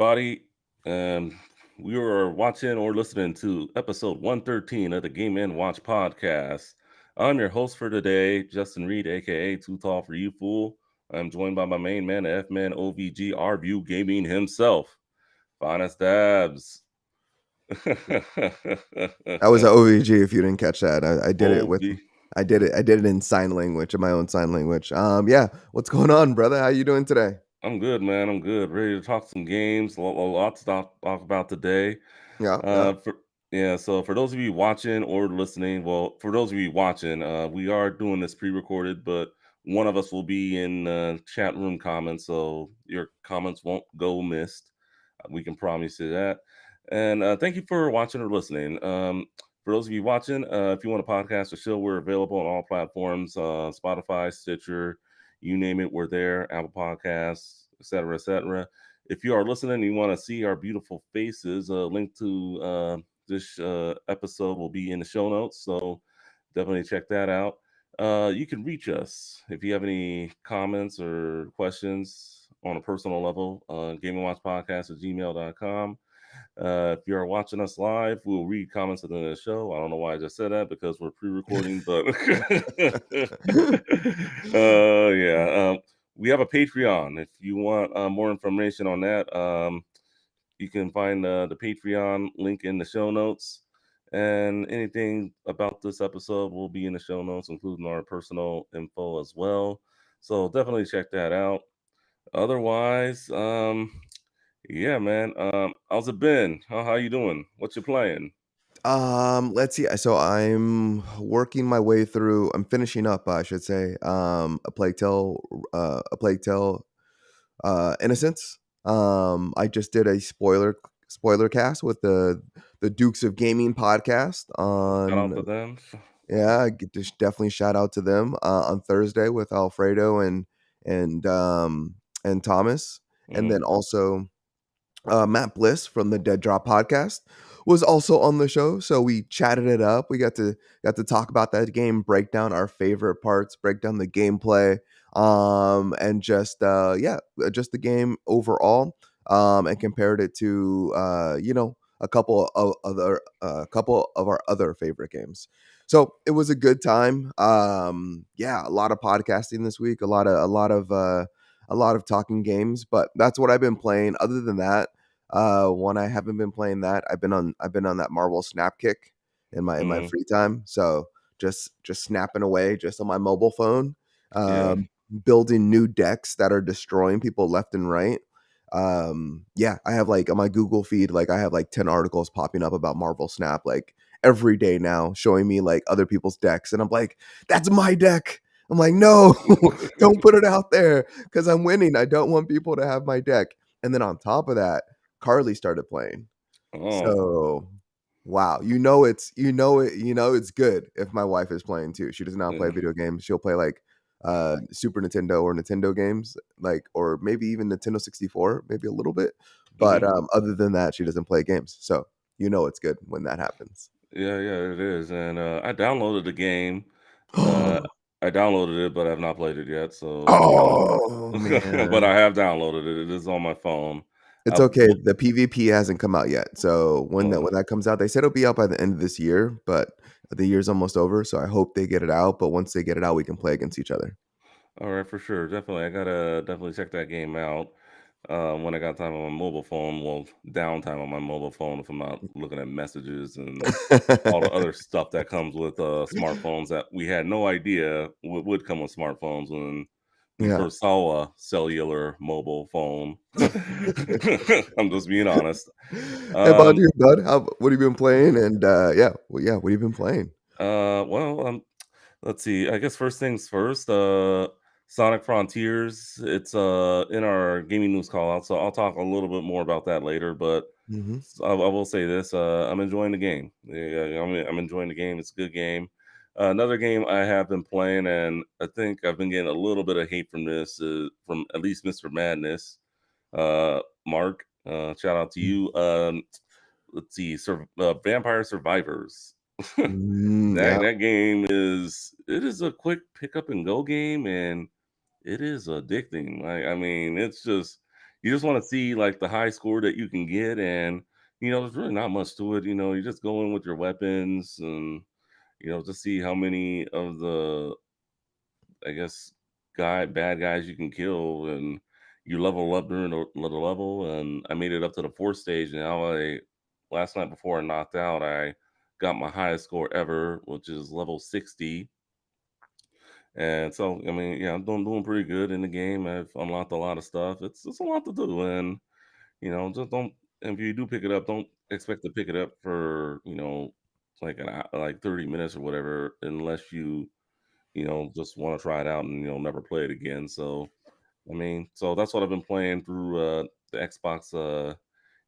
everybody. Um, we are watching or listening to episode 113 of the Game and Watch podcast. I'm your host for today, Justin Reed, aka Too Tall for You Fool. I'm joined by my main man, F Man OVG, Review Gaming himself, Finest Dabs. That was an OVG. If you didn't catch that, I did it with. OV. I did it in sign language, in my own sign language. Yeah. What's going on, brother? How you doing today? I'm good, man. I'm good. Ready to talk some games. A lot to talk about today. Yeah, yeah. For yeah, so for those of you watching or listening, well, for those of you watching, we are doing this pre-recorded, but one of us will be in chat room comments, so your comments won't go missed. We can promise you that. And thank you for watching or listening. For those of you watching, if you want a podcast or show, we're available on all platforms: Spotify, Stitcher, you name it, we're there. Apple Podcasts, etc., etc. If you are listening and you want to see our beautiful faces, a link to this episode will be in the show notes. So definitely check that out. You can reach us if you have any comments or questions on a personal level. GameandWatchPodcast@gmail.com. If you're watching us live, we'll read comments at the end of the show. I don't know why I just said that because we're pre-recording, but yeah. We have a Patreon. If you want more information on that, you can find the Patreon link in the show notes. And anything about this episode will be in the show notes, including our personal info as well. So definitely check that out. Otherwise, yeah, man. How's it been? How you doing? What you playing? Let's see. So I'm working my way through. I'm finishing up, I should say. A Plague Tale, Innocence. I just did a spoiler cast with the Dukes of Gaming podcast Shout out on. to them. Yeah, I get to definitely shout out to them on Thursday with Alfredo and and Thomas, and Mm, then also Matt Bliss from the Dead Drop podcast was also on the show. So we chatted it up. We got to talk about that game, break down our favorite parts, break down the gameplay, and just the game overall, and compared it to a couple of our other favorite games. So it was a good time. Yeah, a lot of podcasting this week, a lot of talking games, but that's what I've been playing. Other than that, when I haven't been playing that, I've been on that Marvel Snap kick in my mm, free time. So just snapping away just on my mobile phone, yeah. building new decks that are destroying people left and right. Yeah, I have like on my Google feed, like I have like 10 articles popping up about Marvel Snap like every day now, showing me like other people's decks, and I'm like, that's my deck. I'm like, no, don't put it out there because I'm winning. I don't want people to have my deck. And then on top of that, Carly started playing. Oh, So, wow, you know it's good if my wife is playing too. She does not play yeah. video games. She'll play like Super Nintendo or Nintendo games, like or maybe even Nintendo 64, maybe a little bit. But Hmm. other than that, she doesn't play games. So, you know it's good when that happens. Yeah, yeah, it is. And I downloaded the game. Uh, I downloaded it, but I've not played it yet. So Oh but man. I have downloaded it. It is on my phone. It's I, okay. The PvP hasn't come out yet. So uh, when that comes out, they said it'll be out by the end of this year, but the year's almost over. So I hope they get it out. But once they get it out, we can play against each other. all right, for sure. Definitely. I gotta definitely check that game out. When I got time on my mobile phone, well, downtime on my mobile phone if I'm not looking at messages and all the other stuff that comes with smartphones that we had no idea would come with smartphones when we Yeah. first saw a cellular mobile phone. I'm just being honest. Hey, bud, Um, what have you been playing? And yeah, what have you been playing? well, let's see. I guess first things first. Sonic Frontiers. It's in our gaming news call out, so I'll talk a little bit more about that later. But Hmm. I will say this: I'm enjoying the game. Yeah, I'm enjoying the game. It's a good game. Another game I have been playing, and I think I've been getting a little bit of hate from this, from at least Mr. Madness, Mark. Shout out to you. Let's see, Vampire Survivors. Mm, yeah. That game is a quick pick up and go game, and it is addicting. Like I mean, it's just you just want to see like the high score that you can get, and there's really not much to it. You just go in with your weapons and just see how many of the, I guess, bad guys you can kill, and you level up during the level. And I made it up to the fourth stage. And now last night before I knocked out, I got my highest score ever, which is level 60. And so, I mean, yeah, I'm doing pretty good in the game. I've unlocked a lot of stuff. It's a lot to do, and just don't. And if you do pick it up, don't expect to pick it up for like like 30 minutes or whatever, unless you just want to try it out and never play it again. So I mean, so that's what I've been playing through the Xbox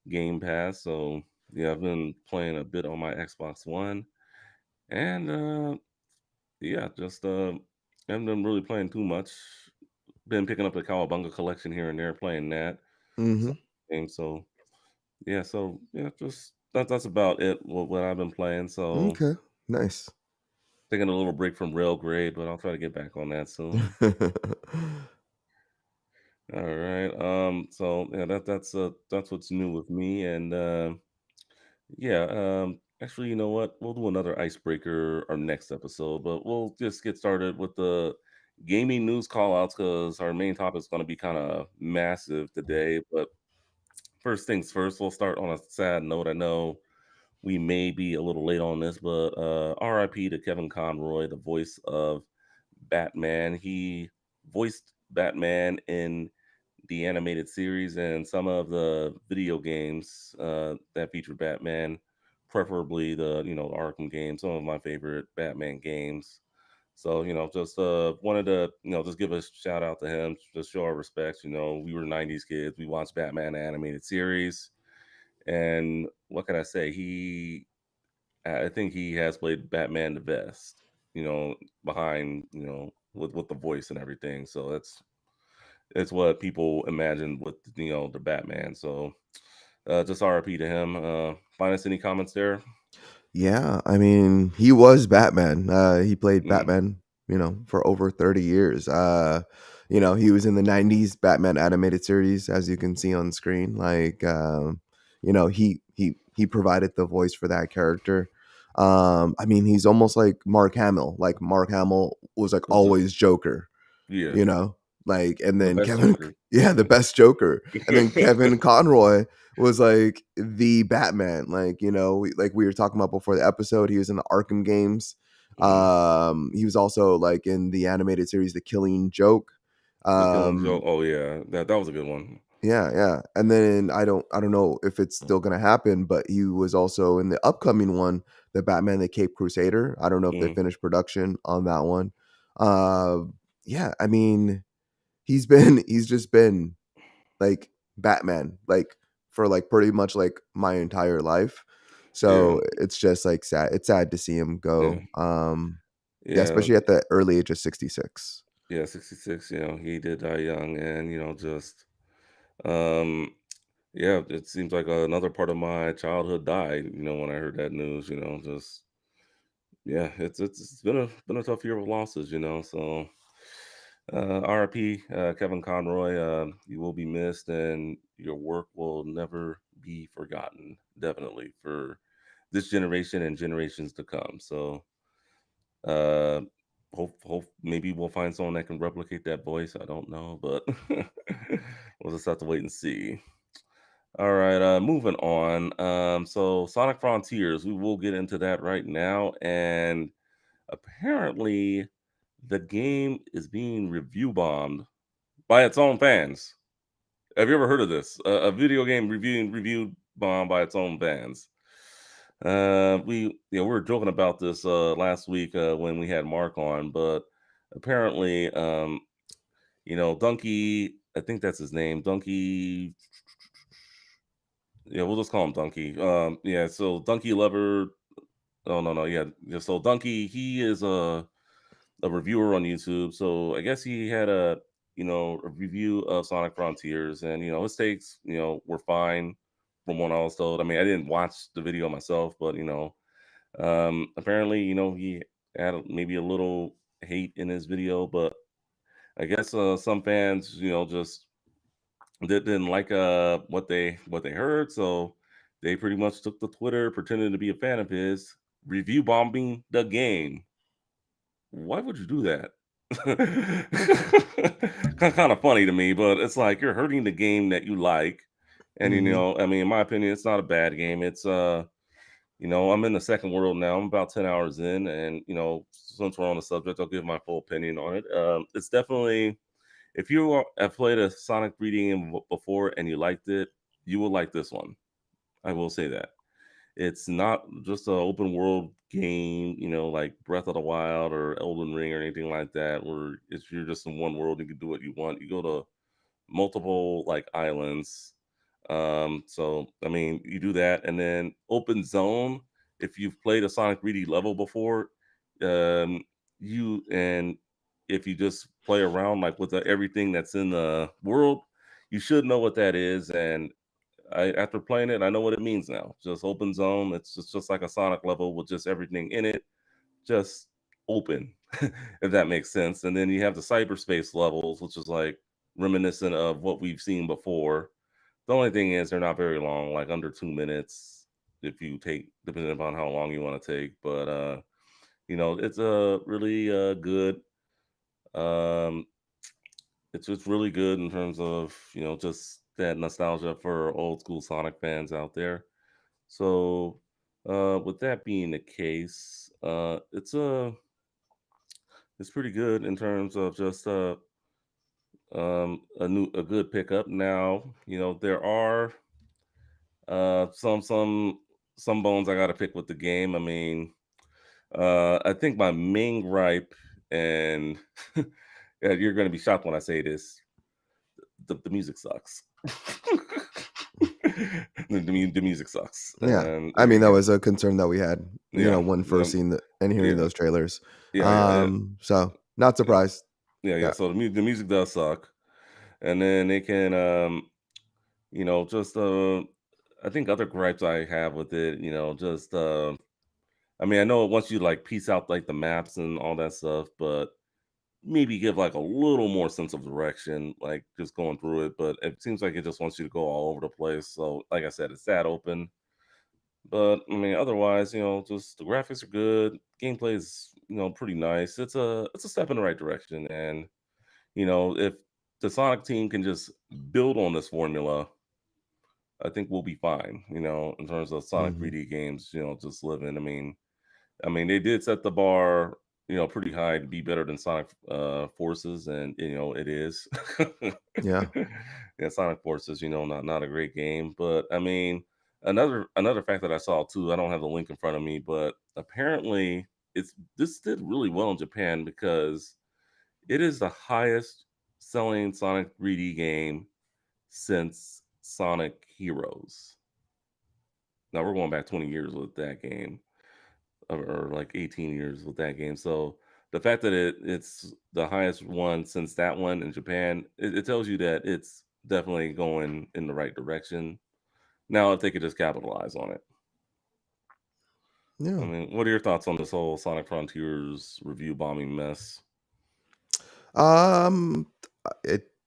Game Pass. So yeah, I've been playing a bit on my Xbox One, and yeah, just haven't been really playing too much. Been picking up the Cowabunga collection here and there, playing that. So, Mhm. so yeah, just that's about it. What I've been playing. So Okay. Nice. taking a little break from Railgrade, but I'll try to get back on that soon. All right. So yeah, that's what's new with me, and yeah. Actually, you know what? We'll do another icebreaker our next episode, but we'll just get started with the gaming news callouts because our main topic is going to be kind of massive today. But first things first, we'll start on a sad note. I know we may be a little late on this, but RIP to Kevin Conroy, the voice of Batman. He voiced Batman in the animated series and some of the video games that feature Batman, preferably the Arkham games, some of my favorite Batman games. So just wanted to just give a shout out to him, just show our respects. We were '90s kids. We watched Batman animated series, and what can I say? I think he has played Batman the best. Behind with the voice and everything. So it's what people imagine with the Batman. So just RIP to him. Find us any comments there. Yeah, I mean, he was Batman. He played Mm, Batman, for over 30 years. He was in the 90s Batman animated series, as you can see on screen. Like, he provided the voice for that character. I mean, he's almost like Mark Hamill. Like Mark Hamill was like this is- always Joker, yeah, you know? Like, and the then best Kevin Joker. yeah, the best Joker. And then Kevin Conroy was like the Batman. Like, like we were talking about before the episode, he was in the Arkham games. Mhm. He was also like in the animated series The Killing Joke. The Killing Joke. Um, Oh yeah, that was a good one. yeah, yeah. And then I don't know if it's still gonna happen, but he was also in the upcoming one, the Batman the Cape Crusader. I don't know if they Mm, finished production on that one. Uh, yeah, I mean, he's just been like Batman, like for like pretty much like my entire life. yeah, So it's just like sad. It's sad to see him yeah, go. Yeah, yeah, especially at the early age of 66. yeah. 66. He did die young, and just um, yeah. It seems like another part of my childhood died. When I heard that news. Just yeah. It's been a tough year with losses. So. RIP, Kevin Conroy. You will be missed, and your work will never be forgotten. Definitely for this generation and generations to come. So, uh, hope maybe we'll find someone that can replicate that voice. I don't know, but we'll just have to wait and see. All right, moving on. So Sonic Frontiers, we will get into that right now, and apparently the game is being review bombed by its own fans. Have you ever heard of this? A video game reviewed bomb by its own fans. We were joking about this last week when we had Mark on, but apparently, Donkey, I think that's his name, Donkey. Yeah, we'll just call him Donkey. Yeah, so Donkey Lover. Oh no, no, yeah, yeah. So Donkey, he is a reviewer on YouTube. So I guess he had a review of Sonic Frontiers, and his takes were fine from what I was told. I mean, I didn't watch the video myself, but apparently he had maybe a little hate in his video, but I guess some fans just that didn't like what they heard, so they pretty much took to Twitter, pretending to be a fan of his, review bombing the game. Why would you do that? Kind of funny to me, but it's like you're hurting the game that you like. And Mhm. I mean, in my opinion, it's not a bad game. It's I'm in the second world now. I'm about 10 hours in, and since we're on the subject, I'll give my full opinion on it. It's definitely, if have played a Sonic 3D game before and you liked it, you will like this one. I will say that. It's not just an open world game, like Breath of the Wild or Elden Ring or anything like that, where it's you're just in one world and you can do what you want. You go to multiple like islands. So I mean, you do that, and then open zone. If you've played a Sonic 3D level before, um, you and if you just play around like with everything that's in the world, you should know what that is. And after playing it, I know what it means now. Just open zone. It's just like a Sonic level with just everything in it, just open, if that makes sense. And then you have the cyberspace levels, which is like reminiscent of what we've seen before. The only thing is they're not very long, like under 2 minutes if you take, depending upon how long you want to take. But it's a really good. Um, it's just really good in terms of just that nostalgia for old school Sonic fans out there. So, with that being the case, it's pretty good in terms of just a good pickup. Now, there are some bones I got to pick with the game. I mean, I think my main gripe, and yeah, you're going to be shocked when I say this, the music sucks. The music sucks, Yeah. and I mean, that again, was a concern that we had, yeah, when first seeing and hearing yeah, those trailers. yeah. So not Yeah, surprised. yeah. Yeah. So the music does suck, and then they can, just I think other gripes I have with it, just I mean, I know once you like piece out like the maps and all that stuff, but maybe give like a little more sense of direction, like just going through it. But it seems like it just wants you to go all over the place. So, like I said, it's that open. But I mean, otherwise, just the graphics are good. Gameplay is, pretty nice. It's a step in the right direction, and if the Sonic team can just build on this formula, I think we'll be fine. In terms of Sonic Mhm. 3D games, just living. I mean, they did set the bar, pretty high to be better than Sonic Forces, and it is. Yeah. Yeah, Sonic Forces, not a great game, but I mean, another fact that I saw too. I don't have the link in front of me, but apparently, this did really well in Japan because it is the highest selling Sonic 3D game since Sonic Heroes. Now we're going back 20 years with that game, or like 18 years with that game. So the fact that it's the highest one since that one in Japan, it tells you that it's definitely going in the right direction. Now, if they could just capitalize on it. I Yeah. mean, what are your thoughts on this whole Sonic Frontiers review bombing mess? Um,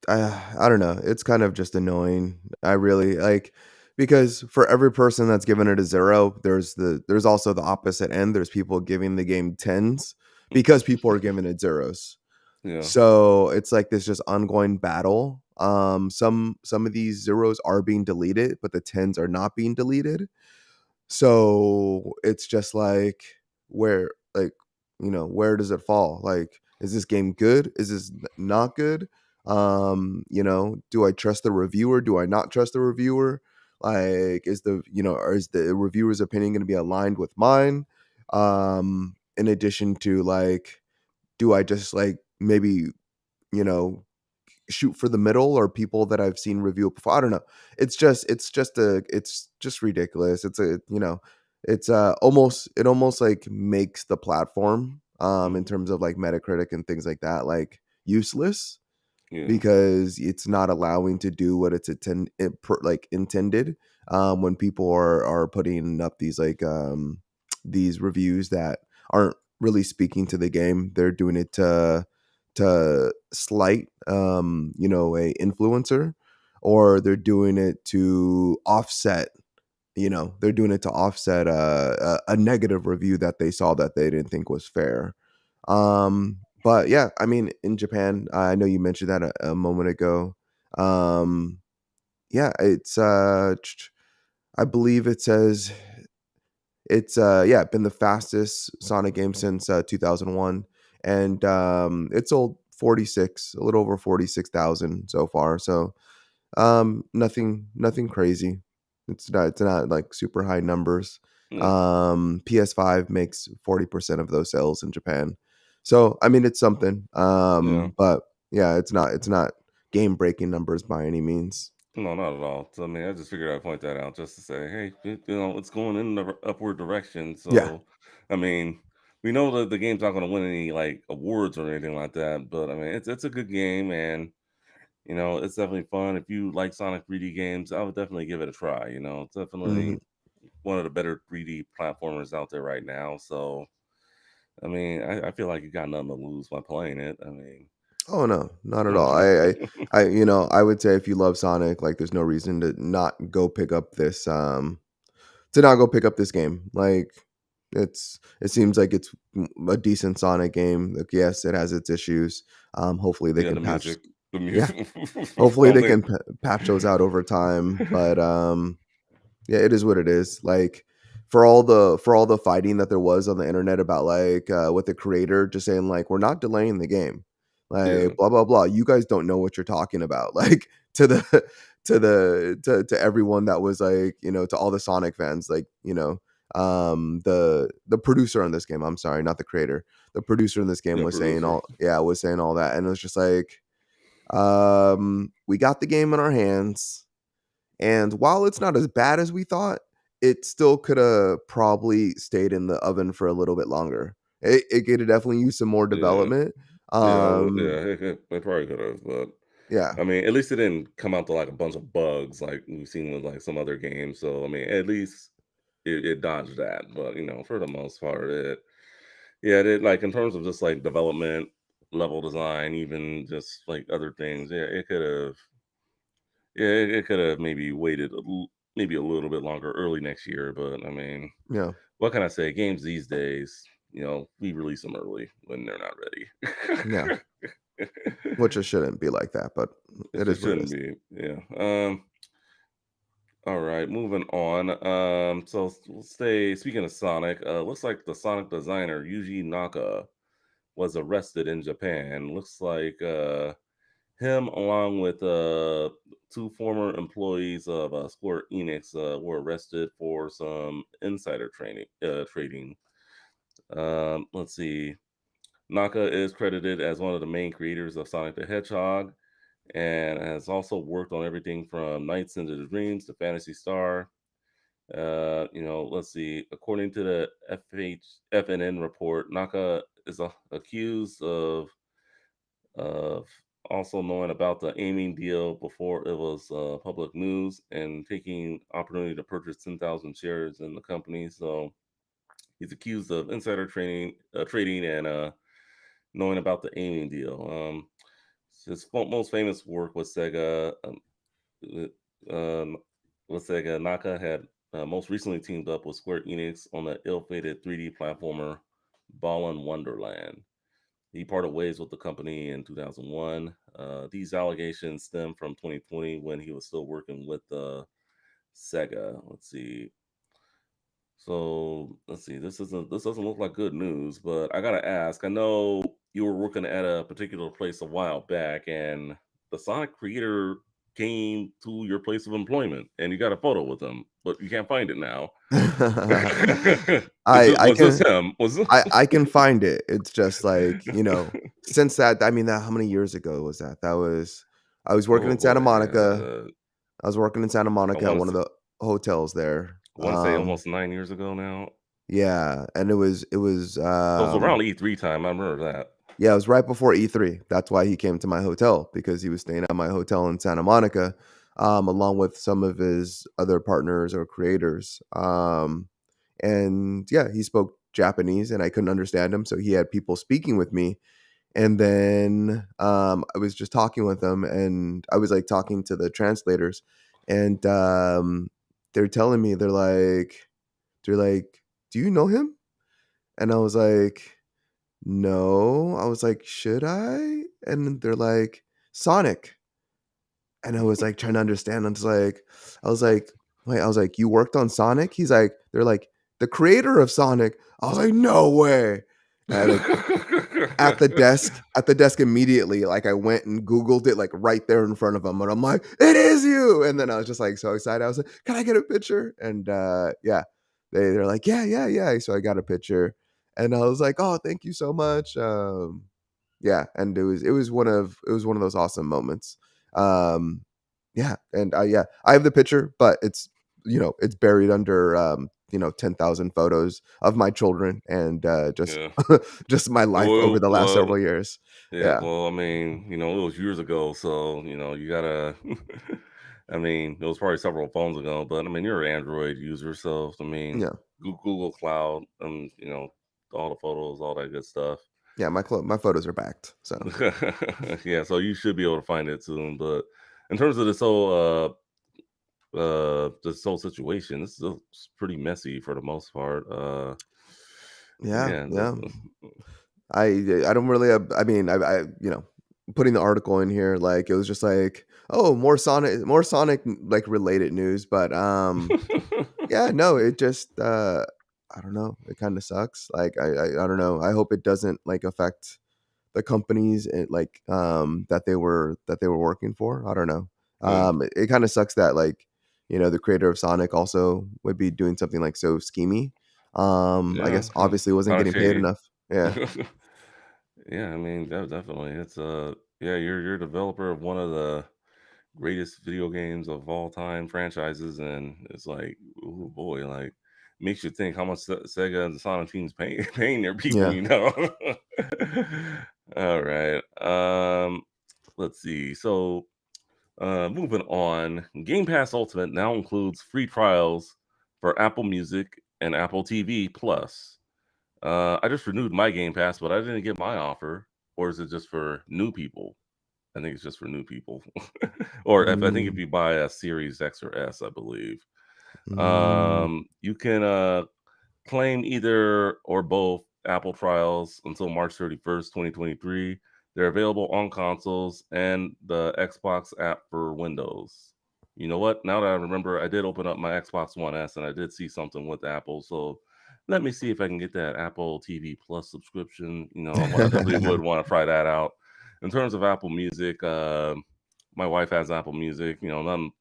I don't know. It's kind of just annoying. I really like because for every person that's given it a 0, there's also the opposite end. There's people giving the game 10s because people are giving it zeros. Yeah, So it's like this just ongoing battle. Some of these zeros are being deleted, but the 10s are not being deleted. So it's just like where where does it fall? Like, is this game good? Is this not good? Do I trust the reviewer? Do I not trust the reviewer? Like, or is the reviewer's opinion going to be aligned with mine? In addition to like, do I just like maybe, you know, shoot for the middle or people that I've seen review it before. I don't know. It's just ridiculous. It's almost like makes the platform in mhm, terms of like Metacritic and things like that like useless yeah, because it's not allowing to do what like intended when people are putting up these reviews that aren't really speaking to the game. They're doing it to slight a influencer or they're doing it to offset, they're doing it to offset a negative review that they saw that they didn't think was fair. But yeah, I mean, in Japan, I know you mentioned that a moment ago. Um, yeah, it's I believe it says it's yeah, been the fastest Sonic game since 2001, and it sold 46, a little over 46,000 so far. So nothing crazy. It's not like super high numbers. Yeah, PS5 makes 40% of those sales in Japan. So, I mean, it's something. yeah. But yeah, it's not game-breaking numbers by any means. No, not at all. So, I mean, I just figured I'd point that out just to say, hey, it's going in the upward direction. Yeah. So, I mean, we know that the game's not going to win any like awards or anything like that, but I mean, it's a good game, and it's definitely fun. If you like Sonic 3D games, I would definitely give it a try. It's Mhm. definitely one of the better 3D platformers out there right now. So, I mean, I feel like you got nothing to lose by playing it. I mean, Oh, no, not at yeah, all. I would say if you love Sonic, like, there's no reason to not go pick up this game. Like, it seems like it's a decent Sonic game. Like, yes, it has its issues. Hopefully they yeah, can the patch. music, the Yeah, music. hopefully they Only, can patch those out over time. But yeah, it is what it is. Like, for all the fighting that there was on the internet about, like, with the creator just saying, like, we're not delaying the game, yeah, like, blah blah blah. You guys don't know what you're talking about. Like, to the to everyone that was like, to all the Sonic fans, like, the producer on this game. I'm sorry, not the creator. The producer in this game yeah, was saying producer. all that, and it was just like, we got the game in our hands, and while it's not as bad as we thought, it still could have probably stayed in the oven for a little bit longer. It could have definitely used some more Yeah, development. yeah, yeah. Um, It probably could have, but yeah, I mean, at least it didn't come out to like a bunch of bugs like we've seen with like some other games. So I mean, at least it dodged that. But for the most part, yeah, it like in terms of just like development, level design, even just like other things. Yeah, it could have. Yeah, it could have maybe waited maybe a little bit longer, early next year. But I mean, yeah, what can I say? Games these days, we release them early when they're not yeah. ready. Which it shouldn't be like that, but It it just is what it shouldn't is. be. Yeah. All right, moving on. So we'll stay. Speaking of Sonic, looks like the Sonic designer Yuji Naka was arrested in Japan. Looks like him, along with two former employees of Square Enix, were arrested for some insider trading. Let's see. Naka is credited as one of the main creators of Sonic the Hedgehog, and has also worked on everything from Nights into the Dreams to Fantasy Star. Let's see. According to the FNN report, Naka is accused of also knowing about the aiming deal before it was public news, and taking opportunity to purchase 10,000 shares in the company. So he's accused of insider trading, and knowing about the aiming deal. His most famous work was Sega. With Sega, Naka had most recently teamed up with Square Enix on the ill-fated 3D platformer Ballin' Wonderland. He parted ways with the company in 2001. These allegations stem from 2020 when he was still working with Sega. Let's see. So let's see. This doesn't look like good news, but I gotta ask. I know you were working at a particular place a while back, and the Sonic creator came to your place of employment, and you got a photo with him, but you can't find it now. I I Was this can him? Was it? I can find it. It's just like, since that, I mean, that how many years ago was that? I was working Oh in Santa boy, Monica. yeah. I was working in Santa I Monica at want one of to the hotels there. I want to say almost 9 years ago now. Yeah, and it was So it was around E3 time. I remember that. yeah, it was right before E3. That's why he came to my hotel, because he was staying at my hotel in Santa Monica, along with some of his other partners or creators. And yeah, he spoke Japanese and I couldn't understand him, so he had people speaking with me, And then, I was just talking with them, and I was, like, talking to the translators, and, they're telling me, they're like, "Do you know him?" And I was like, "No." I was like, "Should I?" And they're like, "Sonic." And I was, like, trying to understand. I was like, "Wait," I was like, "You worked on Sonic?" They're like, "The creator of Sonic." I was like, "No way." And I, like, at the desk immediately, like, I went and Googled it, like, right there in front of them, and I'm like, "It is you!" And then I was just, like, so excited. I was like, "Can I get a picture?" And, yeah, they're like, "Yeah, yeah, yeah." So I got a picture, and I was like, "Oh, thank you so much." Yeah, and it was one of those awesome moments. Um, yeah, and, yeah, I have the picture, but it's buried under, 10,000 photos of my children and, just Yeah. just my life over Well, the last well, several years. yeah. Yeah, Well, I mean, it was years ago, so you gotta. I mean, it was probably several phones ago, but I mean, you're an Android user, so I mean, yeah, Google Cloud, and all the photos, all that good stuff. yeah, my photos are backed, so Yeah, so you should be able to find it soon. But in terms of this whole situation, it's pretty messy for the most part. yeah, Yeah, yeah. I don't really have I mean, putting the article in here, like, it was just like, "Oh, more Sonic, like, related news," but, yeah, no, it just, I don't know, it kinda sucks, like, I don't know, I hope it doesn't, like, affect the companies that they were working for, I don't know. yeah, It kinda sucks that, like, the creator of Sonic also would be doing something, like, so schemy. I yeah, guess obviously wasn't kind of getting paid shady. enough. Yeah. Yeah, I mean, definitely. It's yeah, you're a developer of one of the greatest video games of all time franchises, and it's like, oh boy, like makes you think how much Sega and the Sonic teams paying their Yeah. people. All right. Let's see. So, moving on, Game Pass Ultimate now includes free trials for Apple Music and Apple TV Plus. I just renewed my Game Pass, but I didn't get my offer. Or is it just for new people? I think it's just for new people. Or if I think if Mm, you buy a Series X or S, I believe. mm, You can claim either or both Apple trials until March 31st, 2023. They're available on consoles and the Xbox app for Windows. You know what? Now that I remember, I did open up my Xbox One S and I did see something with Apple. So let me see if I can get that Apple TV Plus subscription. I definitely would want to try that out. In terms of Apple Music, my wife has Apple Music. Nothing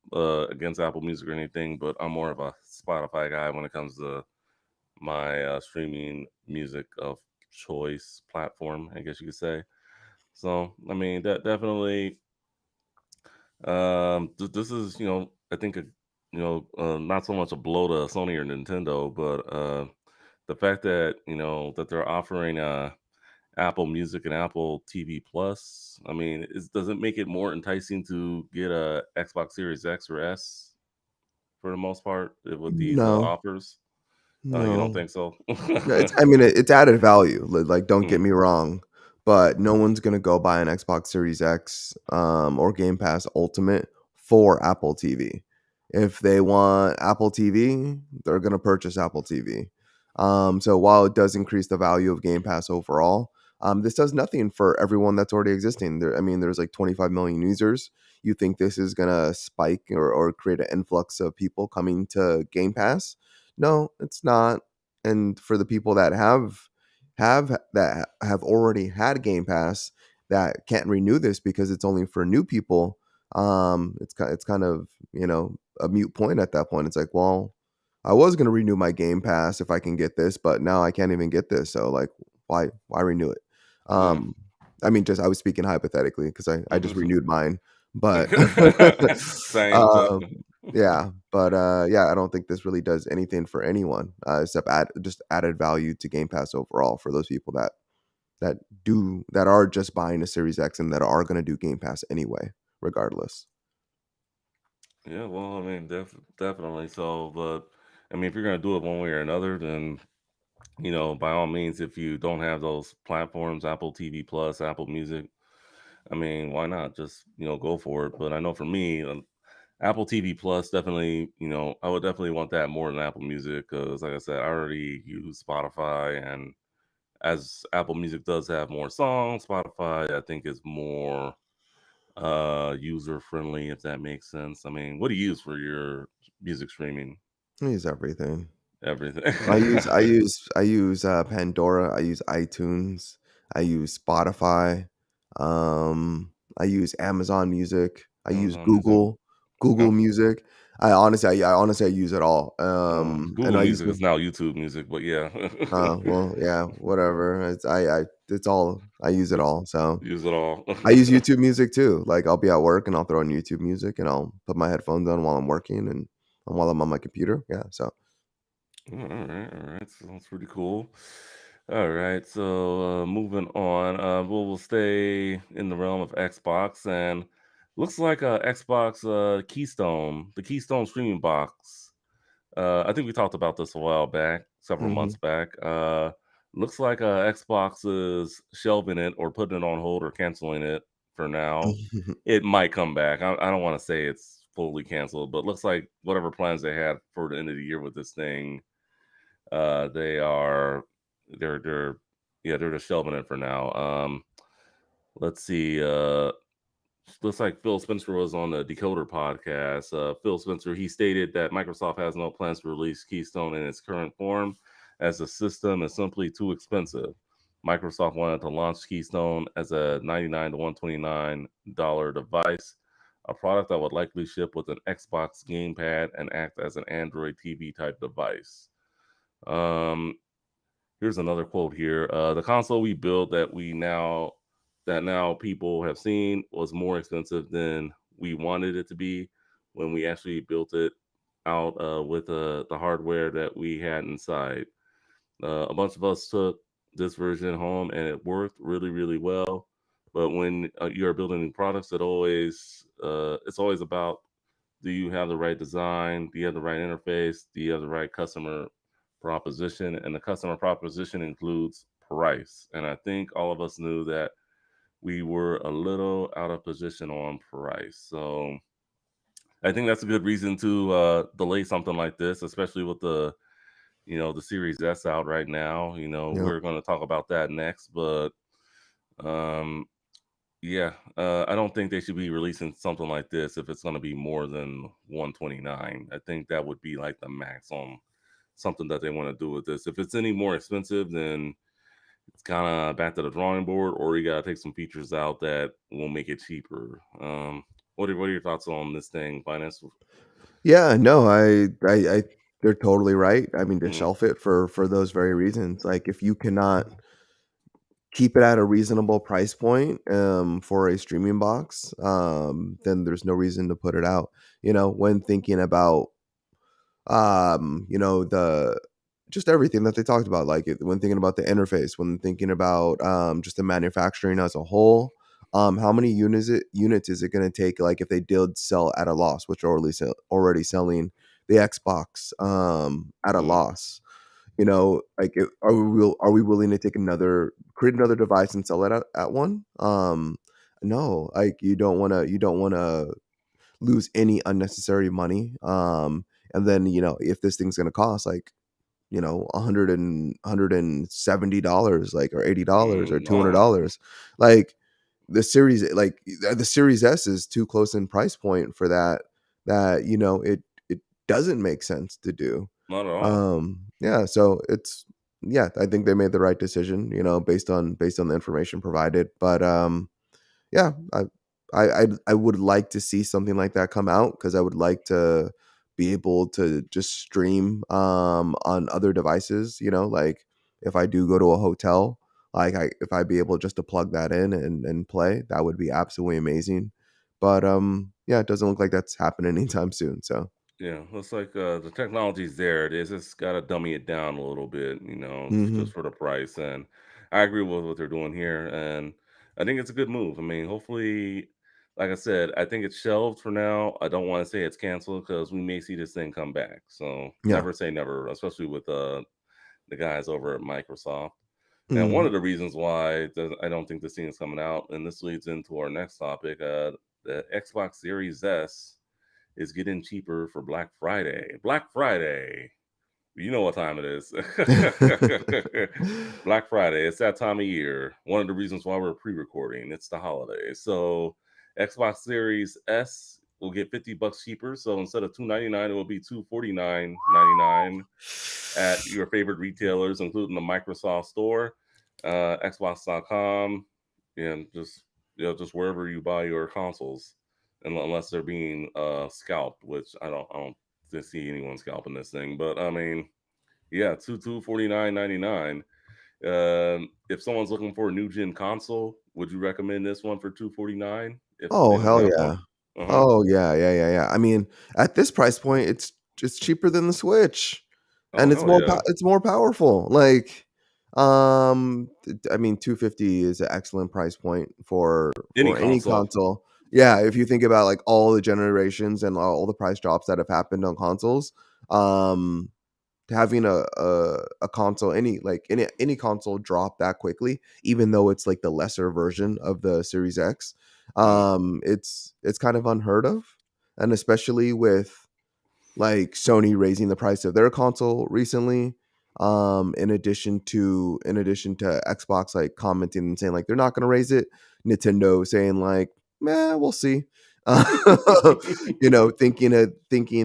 against Apple Music or anything, but I'm more of a Spotify guy when it comes to my streaming music of choice platform, I guess you could say. So, I mean, that definitely, this is, I think, not so much a blow to Sony or Nintendo, but the fact that, that they're offering Apple Music and Apple TV Plus, I mean, does it make it more enticing to get a Xbox Series X or S for the most part with these no, offers? You don't no. think so? No, it's added value, like, don't get Mm, me wrong, but no one's gonna go buy an Xbox Series X, or Game Pass Ultimate for Apple TV. If they want Apple TV, they're gonna purchase Apple TV. So while it does increase the value of Game Pass overall, this does nothing for everyone that's already existing. There's, like, 25 million users. You think this is gonna spike or create an influx of people coming to Game Pass? No, it's not. And for the people that have already had Game Pass that can't renew this because it's only for new people, it's kind of, a mute point at that point. It's like, well, I was gonna renew my Game Pass if I can get this, but now I can't even get this. So, like, why renew it? yeah. Um, I mean, just I was speaking hypothetically because I just renewed mine, but Same, same. um, yeah, but, yeah, I don't think this really does anything for anyone, except just added value to Game Pass overall for those people that are just buying a Series X and that are gonna do Game Pass anyway, regardless. Yeah, well, I mean, definitely so. But I mean, if you're gonna do it one way or another, then By all means, if you don't have those platforms, Apple TV Plus, Apple Music, I mean, why not just go for it? But I know for me, Apple TV Plus definitely, I would definitely want that more than Apple Music because, like I said, I already use Spotify, and as Apple Music does have more songs, Spotify I think is more user friendly, if that makes sense. I mean, what do you use for your music streaming? I use everything. Everything. Pandora, I use iTunes, I use Spotify, I use Amazon Music, I use Amazon Music. Google Okay. Music. I honestly, I use it all, and Google I use Music is now YouTube Music, but yeah. well, yeah, whatever, it's all I use it Just all, so use it all. I use YouTube Music too, like, I'll be at work and I'll throw on YouTube Music and I'll put my headphones on while I'm working and while I'm on my computer, yeah, so All right. Sounds pretty cool. All right, so moving on, we'll stay in the realm of Xbox, and looks like Xbox Keystone, the Keystone streaming box. I think we talked about this a while back, several mhm. months back. Looks like Xbox is shelving it or putting it on hold or canceling it for now. It might come back. I don't want to say it's fully canceled, but looks like whatever plans they had for the end of the year with this thing, they are they're yeah, they're just shelving it for now. Let's see. Looks like Phil Spencer was on the Decoder podcast. Phil Spencer, he stated that Microsoft has no plans to release Keystone in its current form, as the system is simply too expensive. Microsoft wanted to launch Keystone as a $99 to $129 device, a product that would likely ship with an Xbox gamepad and act as an Android TV type device. Um, Here's another quote here. The console we built that now people have seen was more expensive than we wanted it to be when we actually built it out with the hardware that we had inside. A bunch of us took this version home and it worked really, really well. But when you're building new products, it's always about, do you have the right design? Do you have the right interface? Do you have the right customer proposition? And the customer proposition includes price. And I think all of us knew that we were a little out of position on price. So I think that's a good reason to delay something like this, especially with the Series S out right now. Yep. We're going to talk about that next, but um, yeah, I don't think they should be releasing something like this if it's going to be more than 129. I think that would be like the max on something that they want to do with this. If it's any more expensive, then it's kind of back to the drawing board, or you got to take some features out that will make it cheaper. What are your thoughts on this thing, Finance? Yeah, no, I they're totally right. I mean, to Mm, shelf it for those very reasons. Like, if you cannot keep it at a reasonable price point, for a streaming box, then there's no reason to put it out. When thinking about, the just everything that they talked about, like, when thinking about the interface, when thinking about, just the manufacturing as a whole, how many units is it going to take, like, if they did sell at a loss, which are already selling the Xbox, at a mm, loss. Like, are we willing to create another device and sell it at one? No, like, you don't want to lose any unnecessary money. And then, if this thing's gonna cost, like, $170, like, or $80 or no, $200, like, the Series S is too close in price point for that, it doesn't make sense to do. not at all. Yeah, so yeah, I think they made the right decision, based on the information provided. But yeah, I would like to see something like that come out, because I would like to be able to just stream, on other devices, like, if I do go to a hotel, like, if I be able just to plug that in and play, that would be absolutely amazing. But yeah, it doesn't look like that's happening anytime soon. So Yeah, looks like the technology's there. It is just got to dummy it down a little bit, just mhm. for the price. And I agree with what they're doing here, and I think it's a good move. I mean, hopefully, like I said, I think it's shelved for now. I don't want to say it's canceled because we may see this thing come back. So Yeah. never say never, especially with the guys over at Microsoft. And one of Mhm. the reasons why I don't think this thing is coming out, and this leads into our next topic, the Xbox Series S is getting cheaper for Black Friday. Black Friday. You know what time it is. Black Friday. It's that time of year. One of the reasons why we're pre-recording. It's the holidays. So Xbox Series S will get $50 cheaper. So instead of $299, it will be $249.99 at your favorite retailers, including the Microsoft Store, Xbox.com, and just just wherever you buy your consoles, unless they're being scalped, which I don't see anyone scalping this thing. But I mean, yeah, two 49.99. If someone's looking for a new gen console, would you recommend this one for 249 if they Oh, don't hell have yeah. one? Uh huh. Oh, yeah, yeah, yeah, yeah. I mean, at this price point, it's cheaper than the Switch, Oh and hell yeah. it's more powerful. I mean, 250 is an excellent price point Any for any console. console. Yeah, if you think about, like, all the generations and all the price drops that have happened on consoles, um having a console, any console drop that quickly, even though it's like the lesser version of the Series X, Mm, it's kind of unheard of, and especially with like Sony raising the price of their console recently. In addition to Xbox like commenting and saying like they're not going to raise it, Nintendo saying like, "Meh, we'll see." Thinking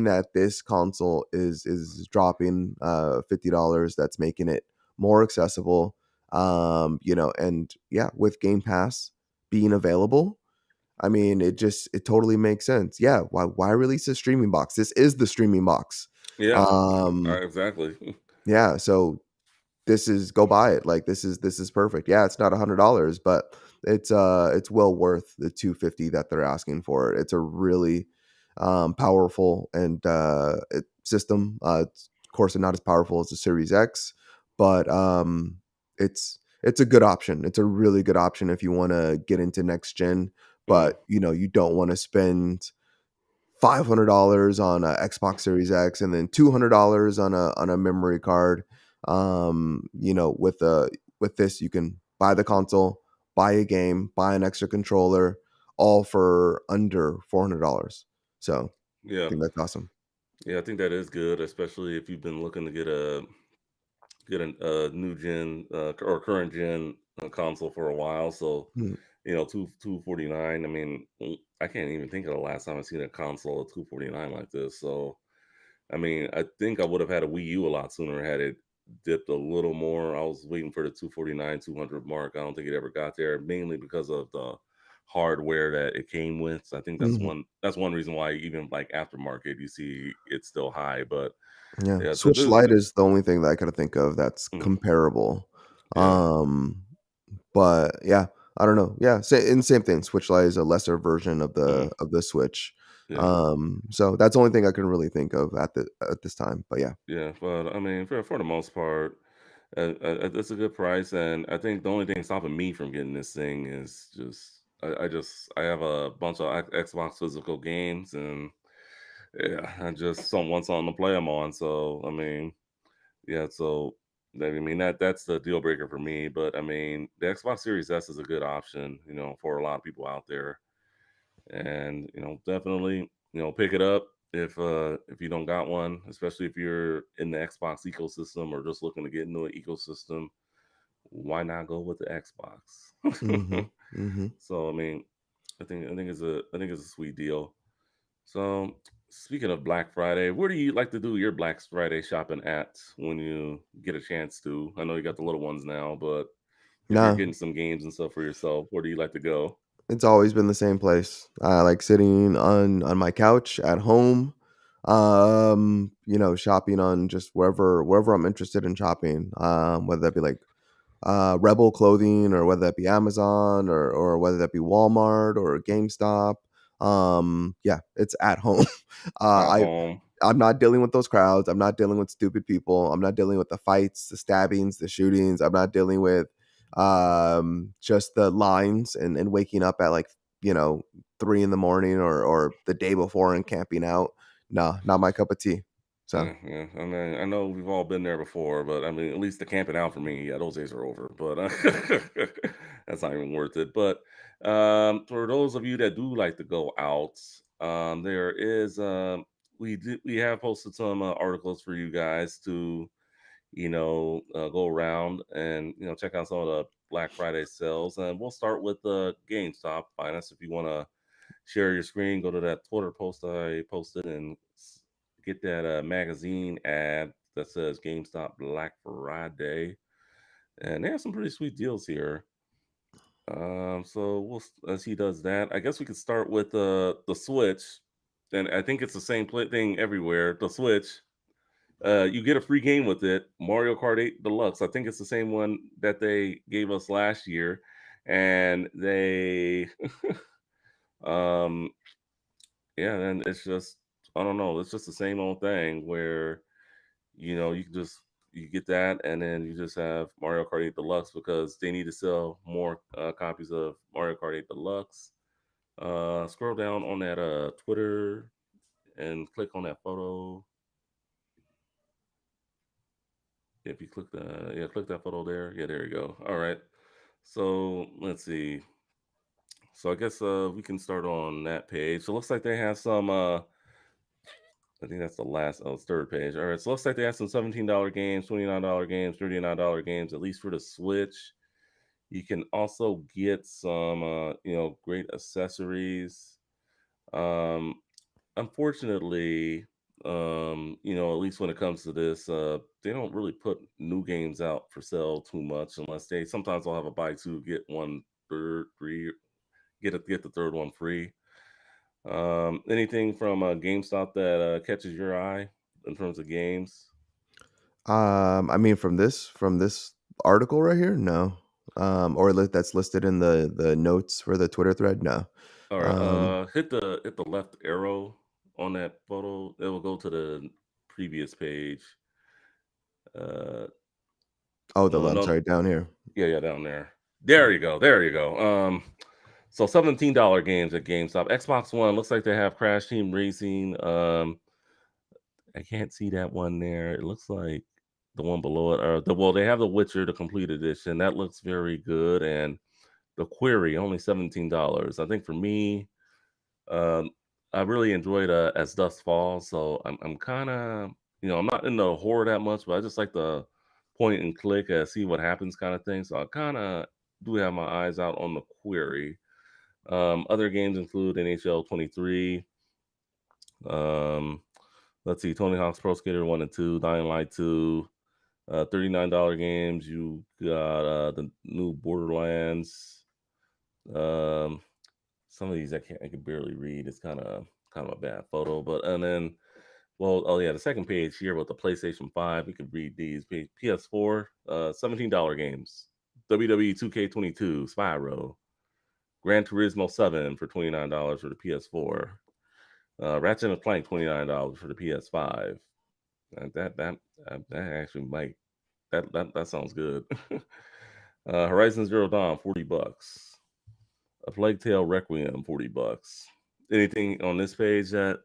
that this console is dropping $50, that's making it more accessible. And yeah, with Game Pass being available, I mean, it totally makes sense. Yeah, why release a streaming box? This is the streaming box. yeah. Um, Exactly. yeah, so this is go buy it. Like this is perfect. Yeah, it's not $100, but it's well worth the 250 that they're asking for it. It's a really powerful and system. It's, of course, not as powerful as the Series X, but it's a good option. It's a really good option if you want to get into next gen, Mm, but you don't want to spend $500 on a Xbox Series X and then $200 on a memory card. With this you can buy the console, buy a game, buy an extra controller, all for under $400. So I yeah. think that's awesome. Yeah, I think that is good, especially if you've been looking to get a new gen or current gen console for a while. So, Mm, 249. I mean, I can't even think of the last time I seen a console at 249 like this. So, I mean, I think I would have had a Wii U a lot sooner had it dipped a little more. I was waiting for the 249, 200 mark. I don't think it ever got there, mainly because of the hardware that it came with. So I think that's mhm. one reason why even like aftermarket, you see it's still high. But Yeah, yeah, Switch Lite is the only thing that I could think of that's mm, comparable. yeah, Um, but yeah, I don't know. Yeah, same thing. Switch Lite is a lesser version of mm, the Switch. yeah. So that's the only thing I can really think of at this time. But yeah. Yeah, but I mean, for the most part, it's a good price, and I think the only thing stopping me from getting this thing is just I have a bunch of Xbox physical games, and yeah, I just don't want something to play them on. So I mean, yeah, so I mean that's the deal breaker for me. But I mean, the Xbox Series S is a good option, for a lot of people out there, and definitely pick it up if you don't got one, especially if you're in the Xbox ecosystem or just looking to get into an ecosystem. Why not go with the Xbox? Mhm. Mhm. So I mean, I think it's a sweet deal. So speaking of Black Friday, where do you like to do your Black Friday shopping at when you get a chance to? I know you got the little ones now, but if you're Nah, getting some games and stuff for yourself, where do you like to go? it's always been the same place. I like sitting on my couch at home, shopping on just wherever I'm interested in shopping. Whether that be like Rebel clothing, or whether that be Amazon, or whether that be Walmart or GameStop. Yeah, it's at home. At I home. I'm not dealing with those crowds. I'm not dealing with stupid people. I'm not dealing with the fights, the stabbings, the shootings. I'm not dealing with just the lines and waking up at like, 3 in the morning or the day before and camping out. Nah, not my cup of tea. So Yeah. I mean, I know we've all been there before, but I mean, at least the camping out for me, yeah, those days are over. But that's not even worth it. But for those of you that do like to go out, there is we have posted some articles for you guys to go around and check out some of the Black Friday sales, and we'll start with the GameStop finance. If you want to share your screen, go to that Twitter post I posted and get that magazine ad that says GameStop Black Friday, and they have some pretty sweet deals here. So as he does that, I guess we could start with the Switch, and I think it's the same thing everywhere. The Switch, you get a free game with it, Mario Kart 8 Deluxe. I think it's the same one that they gave us last year, and they, um, yeah, and it's just I don't know, it's just the same old thing where you can just you get that, and then you just have Mario Kart 8 Deluxe because they need to sell more copies of Mario Kart 8 Deluxe. Scroll down on that Twitter and click on that photo. If you click the yeah, click that photo there. Yeah, there you go. All right. So let's see. So I guess we can start on that page. So it looks like they have some I think that's the last it's third page. All right. So it looks like they have some $17 games, $29 games, $39 games, at least for the Switch. You can also get some great accessories. Um Unfortunately, at least when it comes to this, they don't really put new games out for sale too much unless they sometimes they'll have a buy two get one third free, get the third one free. Anything from GameStop that catches your eye in terms of games? I mean, from this article right here, no. Or that's listed in the notes for the Twitter thread, no. All right, Um, hit the left arrow on that photo. It will go to the previous page. Uh, oh, no, I'm no, sorry, down here. yeah, down there. There you go. There you go. So $17 games at GameStop. Xbox One looks like they have Crash Team Racing. I can't see that one there. It looks like the one below it, or they have The Witcher, the complete edition. That looks very good. And the Query, only $17. I think for me, um, I really enjoyed As Dusk Falls. So I'm kind of, I'm not in the horror that much, but I just like the point and click, see what happens kind of thing. So I kind of do have my eyes out on the Query. Other games include NHL 23. Um, let's see, Tony Hawk's Pro Skater 1 and 2, Dying Light 2, $39 games. You got the new Borderlands. Um, some of these I can barely read. It's kind of a bad photo, but and then oh yeah, the second page here with the PlayStation 5, you can read these. PS4, $17 games. WWE 2K22, Spyro, Gran Turismo 7 for $29 for the PS4. Ratchet and Clank $29 for the PS5. That actually might that sounds good. Horizon Zero Dawn $40. A Plague Tale Requiem $40. Anything on this page that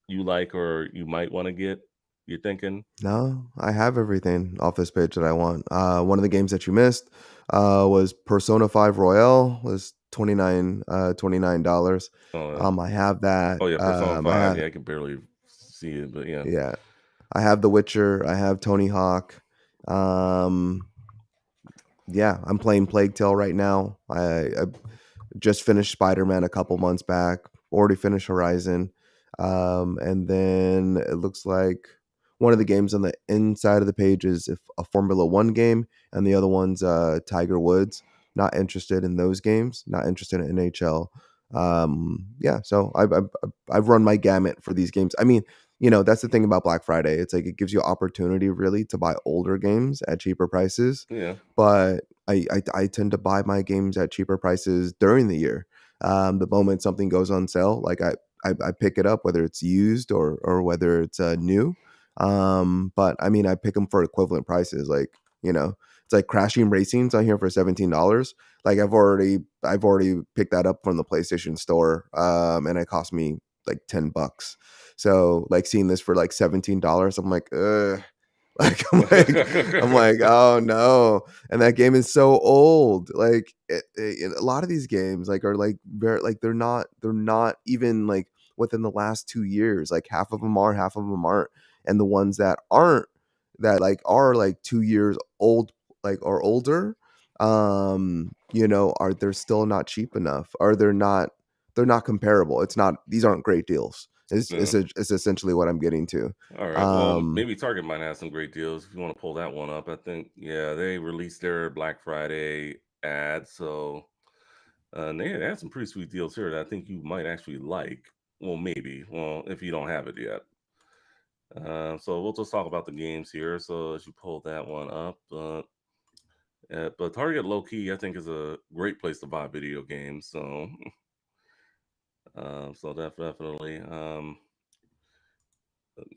you like or you might want to get? You're thinking? No, I have everything off this page that I want. One of the games that you missed was Persona 5 Royale was $29. Uh, I have that. oh yeah, Persona I 5. have Yeah, I can barely see it, but yeah. yeah, I have The Witcher. I have Tony Hawk. Um, yeah, I'm playing Plague Tale right now. I just finished Spider-Man a couple months back. Already finished Horizon. And then it looks like one of the games on the inside of the page is a Formula One game, and the other one's Tiger Woods. Not interested in those games. Not interested in NHL. Yeah, so I've run my gamut for these games. I mean, that's the thing about Black Friday. It's like it gives you opportunity really to buy older games at cheaper prices, Yeah. but I tend to buy my games at cheaper prices during the year. The moment something goes on sale, like I pick it up, whether it's used or whether it's new. But I mean, I pick them for equivalent prices. Like it's like Crashing Racing's on here for $17. Like I've already picked that up from the PlayStation Store, and it cost me like $10. So like seeing this for like $17, I'm like, ugh. Like I'm like, oh no. And that game is so old. Like a lot of these games like are like very like they're not even like within the last 2 years. Like half of them are, half of them aren't. And the ones that aren't that like are like 2 years old, like or older, are they're still not cheap enough, or they're not comparable. It's not, these aren't great deals. It's Yeah. it's, it's essentially what I'm getting to. All right. Well, Um maybe Target might have some great deals if you want to pull that one up. I think, yeah, they released their Black Friday ad, so they had some pretty sweet deals here that I think you might actually like. Well, maybe. Well, if you don't have it yet. So we'll just talk about the games here. So as you pull that one up, but Target low key, I think, is a great place to buy video games. So, definitely.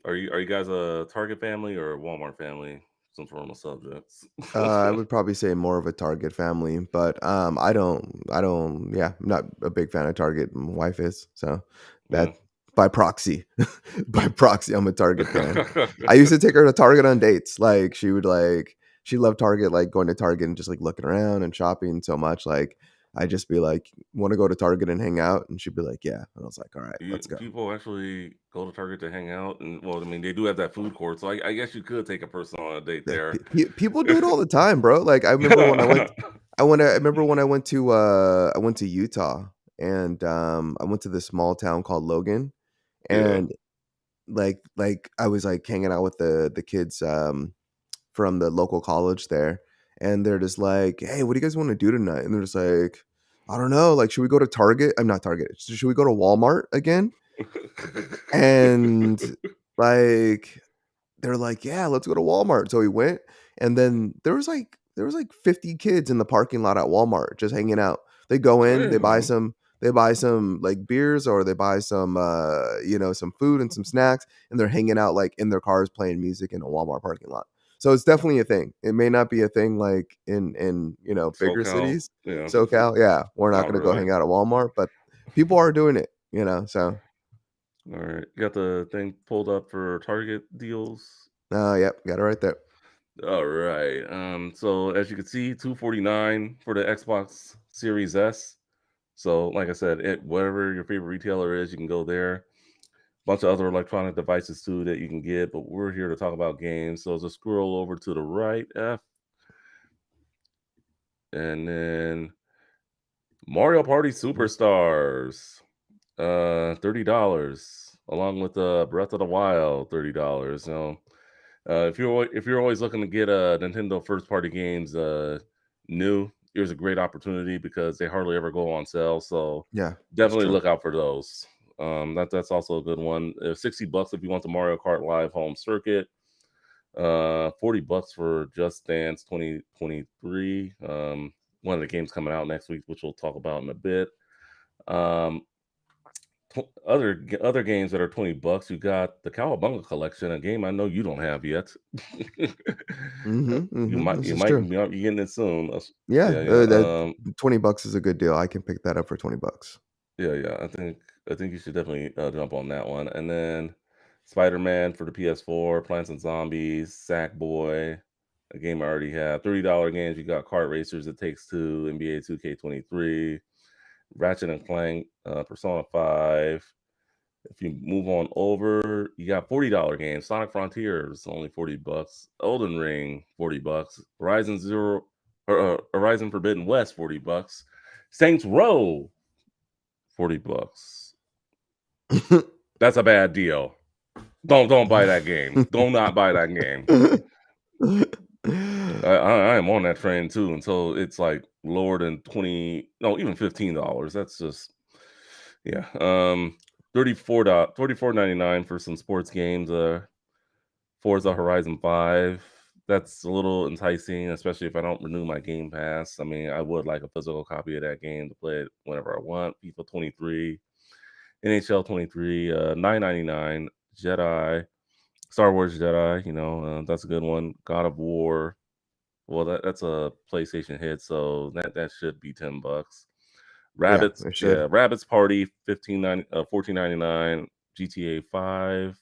Are you guys a Target family or a Walmart family? Since we're on the subjects. I would probably say more of a Target family, but yeah, I'm not a big fan of Target. My wife is, so Yeah. that by proxy, by proxy, I'm a Target fan. I used to take her to Target on dates. Like she loved Target, like going to Target and just like looking around and shopping so much. Like I just be like, want to go to Target and hang out, and she'd be like, yeah, and I was like, all right, let's go. People actually go to Target to hang out, and well, I mean, they do have that food court, so I guess you could take a person on a date Yeah, there. people do it all the time, bro. Like I remember when I went, I remember when I went to Utah, and I went to this small town called Logan, Yeah. and like I was like hanging out with the kids from the local college there, and they're just like, hey, what do you guys want to do tonight? And they're just like, I don't know, like should we go to Target? I'm not Target. Should we go to Walmart again? And like they're like, "Yeah, let's go to Walmart." So we went, and then there was like 50 kids in the parking lot at Walmart just hanging out. They go in, Damn. they buy some like beers, or they buy some some food and some snacks, and they're hanging out like in their cars playing music in a Walmart parking lot. So it's definitely a thing. It may not be a thing like in bigger SoCal, cities. yeah. SoCal, yeah, we're not Not going to go really. hang out at Walmart, but people are doing it. So, All right, you got the thing pulled up for Target deals. yep, got it right there. All right. So as you can see, 249 for the Xbox Series S. So, like I said, whatever your favorite retailer is, you can go there. Bunch of other electronic devices too that you can get, but we're here to talk about games. So just scroll over to the right, and then Mario Party Superstars, $30, along with Breath of the Wild, $30. So, if you're always looking to get Nintendo first party games new, here's a great opportunity because they hardly ever go on sale. So Yeah, that's definitely true. look out for those. That's also a good one. $60 if you want the Mario Kart Live Home Circuit. $40 for Just Dance 2023. One of the games coming out next week, which we'll talk about in a bit. Um, other games that are $20. You got the Cowabunga Collection, a game I know you don't have yet. Mhm, You mhm, might this you is might true. be getting it soon. Yeah, Yeah, yeah. that $20 is a good deal. I can pick that up for $20. Yeah, yeah. I think you should definitely jump on that one. And then Spider-Man for the PS4, Plants and Zombies, Sackboy, a game I already have. $30 games. You got Kart Racers, It Takes Two, NBA 2K23, Ratchet and Clank, Persona 5. If you move on over, you got $40 games. Sonic Frontiers, only $40. Elden Ring, $40. Horizon Forbidden West, $40. Saints Row, $40. That's a bad deal. Don't buy that game. Do not buy that game. I am on that train too until it's like lower than 20, no, even $15. That's just, yeah. 34.99 for some sports games. Forza Horizon 5. That's a little enticing, especially if I don't renew my Game Pass. I mean, I would like a physical copy of that game to play it whenever I want. FIFA 23, NHL 23, 9.99. Jedi, Star Wars Jedi. That's a good one. God of War. Well, that's a PlayStation hit, so that should be $10. Yeah, Rabbits, it should. yeah, Rabbits Party, 14.99. GTA 5,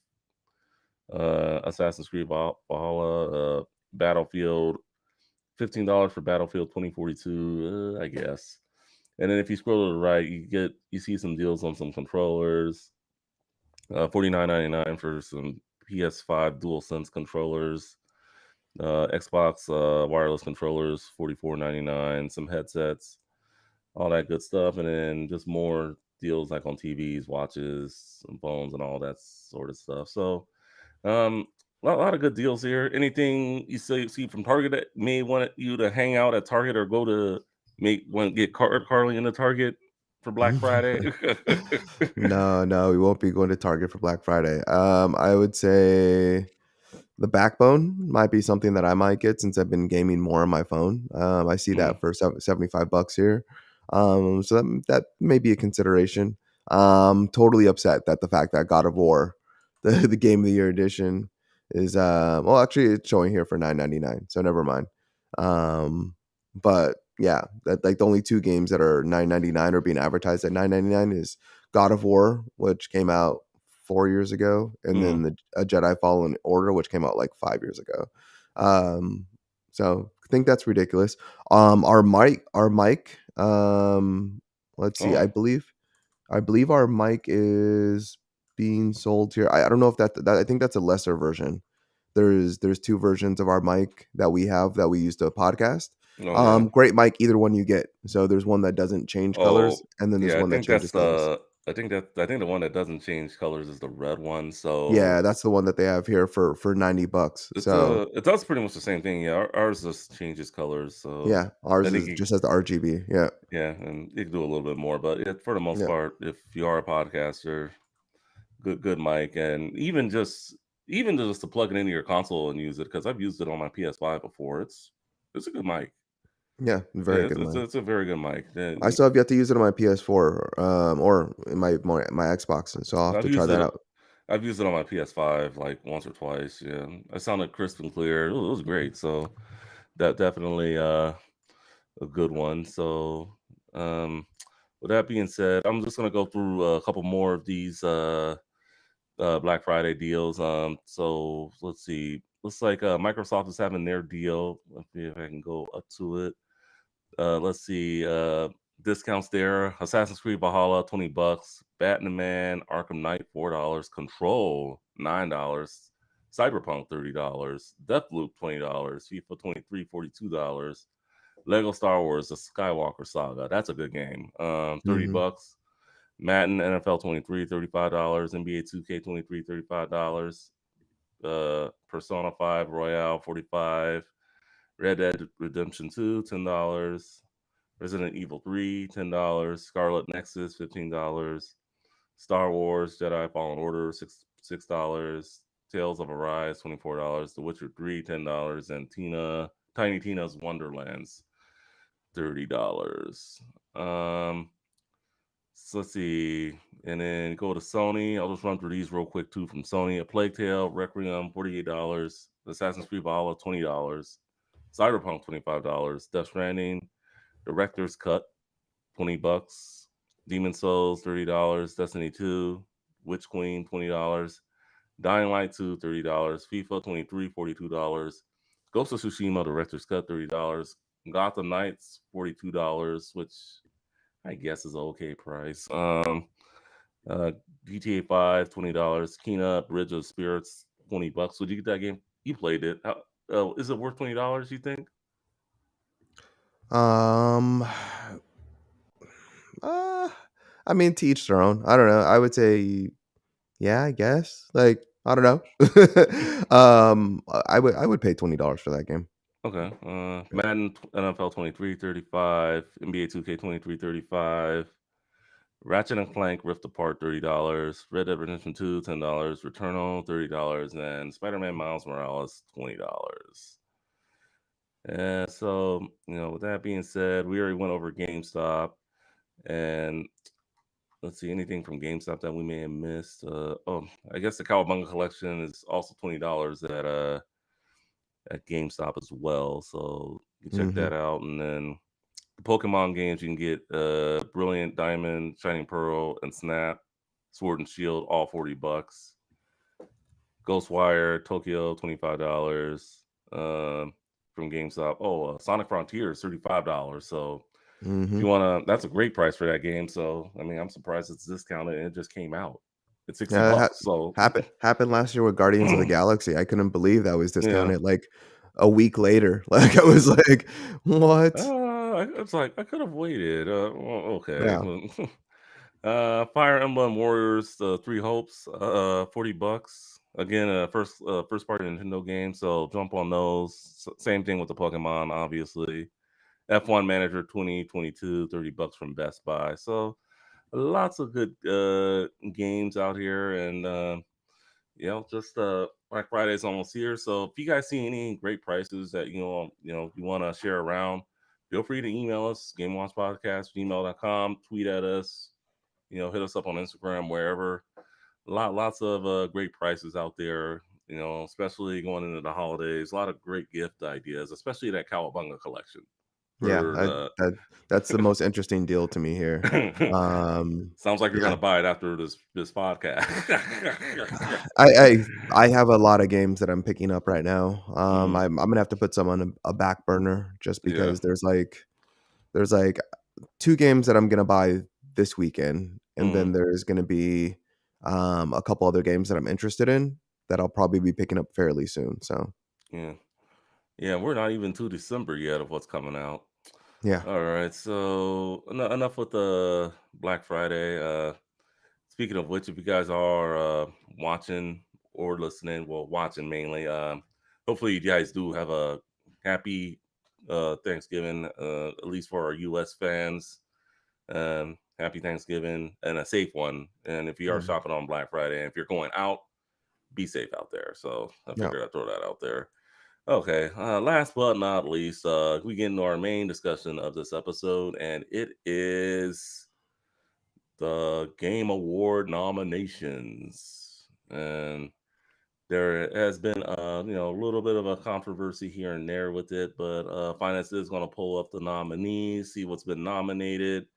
Assassin's Creed Valhalla, Battlefield, $15 for Battlefield 2042, I guess. And then if you scroll to the right, you see some deals on some controllers, 49.99 for some PS5 DualSense controllers, Xbox wireless controllers, 44.99, some headsets, all that good stuff, and then just more deals like on TVs, watches, and phones, and all that sort of stuff. So, lot of good deals here. Anything you see from Target that may want you to hang out at Target or go to make want get Carly into Target for Black Friday? No, no, we won't be going to Target for Black Friday. I would say the backbone might be something that I might get since I've been gaming more on my phone. I see Mm, that for $75 here. So that may be a consideration. Totally upset that the fact that God of War, the Game of the Year edition, is well, actually it's showing here for $9.99, so never mind. But yeah, that like the only two games that are $9.99 or being advertised at $9.99 is God of War, which came out 4 years ago, and mm. then the a Jedi Fallen Order, which came out like 5 years ago. Um, so I think that's ridiculous. Our mic. Let's see. Oh, I believe our mic is being sold here. I don't know if that I think that's a lesser version. There's two versions of our mic that we have that we use to podcast. okay. Great mic, either one you get. So there's one that doesn't change colors, Oh, and then there's yeah, one that changes colors. I think the one that doesn't change colors is the red one, so Yeah, that's the one that they have here for $90. So it does pretty much the same thing, yeah, ours just changes colors, so yeah, I ours think is you just has the RGB. Yeah, yeah, and you can do a little bit more, but for the most yeah, part, if you are a podcaster, good mic, and even just to plug it into your console and use it, because I've used it on my PS5 before, it's a good mic. yeah. Very Yeah, good mic. it's a very good mic, I still have yet to use it on my PS4, or in my Xbox, and so I'll have I've to try used that it out. I've used it on my PS5 like once or twice. Yeah, I sounded crisp and clear. It was great. So that definitely a good one. So um, with that being said, I'm just gonna go through a couple more of these Black Friday deals. So let's see. Looks like Microsoft is having their deal. Let's see if I can go up to it. Let's see. Discounts there. Assassin's Creed Valhalla, $20. Batman Arkham Knight, $4. Control, $9. Cyberpunk, $30. Deathloop, $20. FIFA 23, $42. Lego Star Wars, The Skywalker Saga. That's a good game. 30 Mhm, bucks. Madden NFL 23, $35. NBA 2K 23, $35. Persona 5 Royale, 45. Red Dead Redemption 2, $10. Resident Evil 3, $10. Scarlet Nexus, $15. Star Wars Jedi Fallen Order, $6. Tales of Arise, $24. The Witcher 3, $10. And Tiny Tina's Wonderlands, $30. Um, so let's see. And then go to Sony. I'll just run through these real quick too from Sony. A Plague Tale, Requiem, $48. Assassin's Creed Valhalla, $20. Cyberpunk, $25. Death Stranding, Director's Cut, 20 bucks. Demon Souls, $30. Destiny 2, Witch Queen, $20. Dying Light 2, $30. FIFA 23, $42. Ghost of Tsushima Director's Cut, $30. Gotham Knights, $42, which I guess is an okay price. Uh, GTA 5, $20. Kena Bridge of Spirits, 20 bucks. Would you get that game? You played it. Is it worth $20, you think? um, uh, I mean, to each their own. I don't know. I would say, yeah, I guess. Like, I don't know. I would pay $20 for that game. Okay. Yeah. Madden NFL 23, 35. NBA 2K 23, 35. Ratchet and Clank Rift Apart, $30. Red Dead Redemption 2, $10. Returnal, $30. And Spider Man Miles Morales, $20. And so, with that being said, we already went over GameStop. And let's see, anything from GameStop that we may have missed. I guess the Cowabunga collection is also $20 at GameStop as well. So you can check Mhm. that out. And then the Pokemon games, you can get Brilliant Diamond, Shining Pearl, and Snap. Sword and Shield, all $40. Ghostwire Tokyo, $25 from GameStop. Oh, Sonic Frontiers, $35. So if you Mhm. want to, that's a great price for that game. So I mean, I'm surprised it's discounted and it just came out. It's 60 Yeah, bucks. So happened last year with Guardians of the Galaxy. I couldn't believe that was yeah. discounted, like, a week later. Like, I was like, "What?" It's like I could have waited. Okay. Yeah. Fire Emblem Warriors, Three Hopes, $40. Again, first party Nintendo game, so jump on those. Same thing with the Pokemon, obviously. F1 Manager 2022, $30 from Best Buy. So lots of good games out here, and just Black Friday is almost here. So if you guys see any great prices that you want to share around, feel free to email us, gamewatchpodcast@gmail.com, tweet at us, hit us up on Instagram, wherever. Lots of great prices out there, especially going into the holidays. A lot of great gift ideas, especially that Cowabunga collection Yeah, for the. that's the most interesting deal to me here. Sounds like you're Yeah. gonna buy it after this podcast. I I have a lot of games that I'm picking up right now. Mm, I'm gonna have to put some on a back burner just yeah. because there's 2 games that I'm gonna buy this weekend, and Mm, then there's gonna be, a couple other games that I'm interested in that I'll probably be picking up fairly soon, so, yeah. Yeah. We're not even to December yet of what's coming out. yeah. All right. So enough with the Black Friday. Speaking of which, if you guys are watching or listening, well, watching mainly, hopefully you guys do have a happy Thanksgiving, at least for our U.S. fans. Happy Thanksgiving and a safe one. And if you are Mhm. shopping on Black Friday, and if you're going out, be safe out there. So I Yeah. figured I'd throw that out there. Okay, last but not least, we get into our main discussion of this episode, and it is the Game Award nominations. And there has been, a little bit of a controversy here and there with it, but Finance is going to pull up the nominees, see what's been nominated,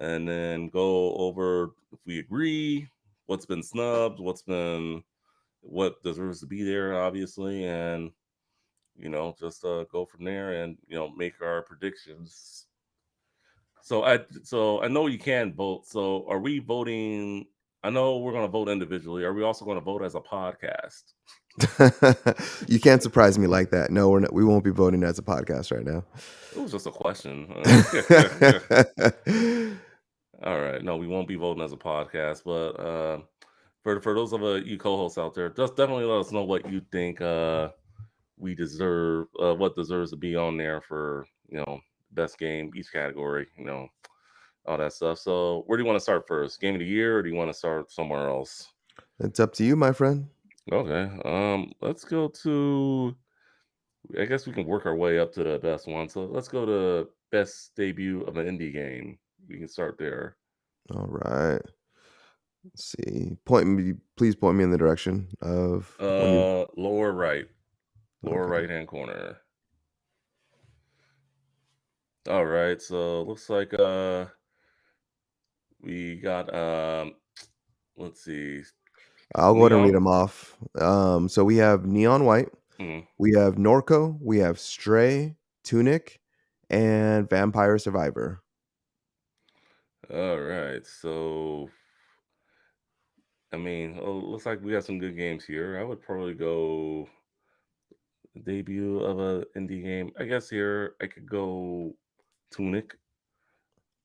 and then go over if we agree, what's been snubbed, what deserves to be there, obviously, and just go from there and make our predictions. So I know you can vote. So are we voting? I know we're going to vote individually. Are we also going to vote as a podcast? You can't surprise me like that. No, we won't be voting as a podcast right now. It was just a question. Yeah, All right, no, we won't be voting as a podcast, but for those of you co-hosts out there, just definitely let us know what you think we deserve, what deserves to be on there for best game, each category, all that stuff. So where do you want to start first? Game of the year, or do you want to start somewhere else? it's up to you, my friend. Okay. Let's go to. I guess we can work our way up to the best one. So let's go to best debut of an indie game. We can start there. All right. Let's see. Please point me in the direction of when you. Lower right, lower Okay. right hand corner. All right. So looks like we got let's see, I'll go ahead and read Neon. them off. So we have Neon White, Mm, we have Norco, we have Stray, Tunic, and Vampire Survivor. all right. So I mean, looks like we got some good games here. I would probably go debut of a indie game. I guess here I could go Tunic.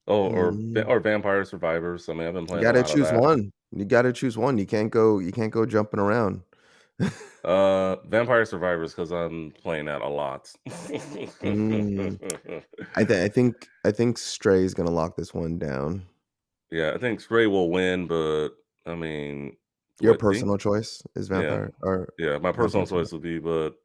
Oh, Mm, or Vampire Survivors. I mean, I've been you playing a gotta lot of choose that. one. You gotta choose one. You can't go jumping around. Vampire Survivors because I'm playing that a lot. Mm, I think Stray is gonna lock this one down. Yeah, I think Stray will win, but I mean, do Your I think? personal choice is Yeah, yeah. My Vampire personal Survivor. choice would be, but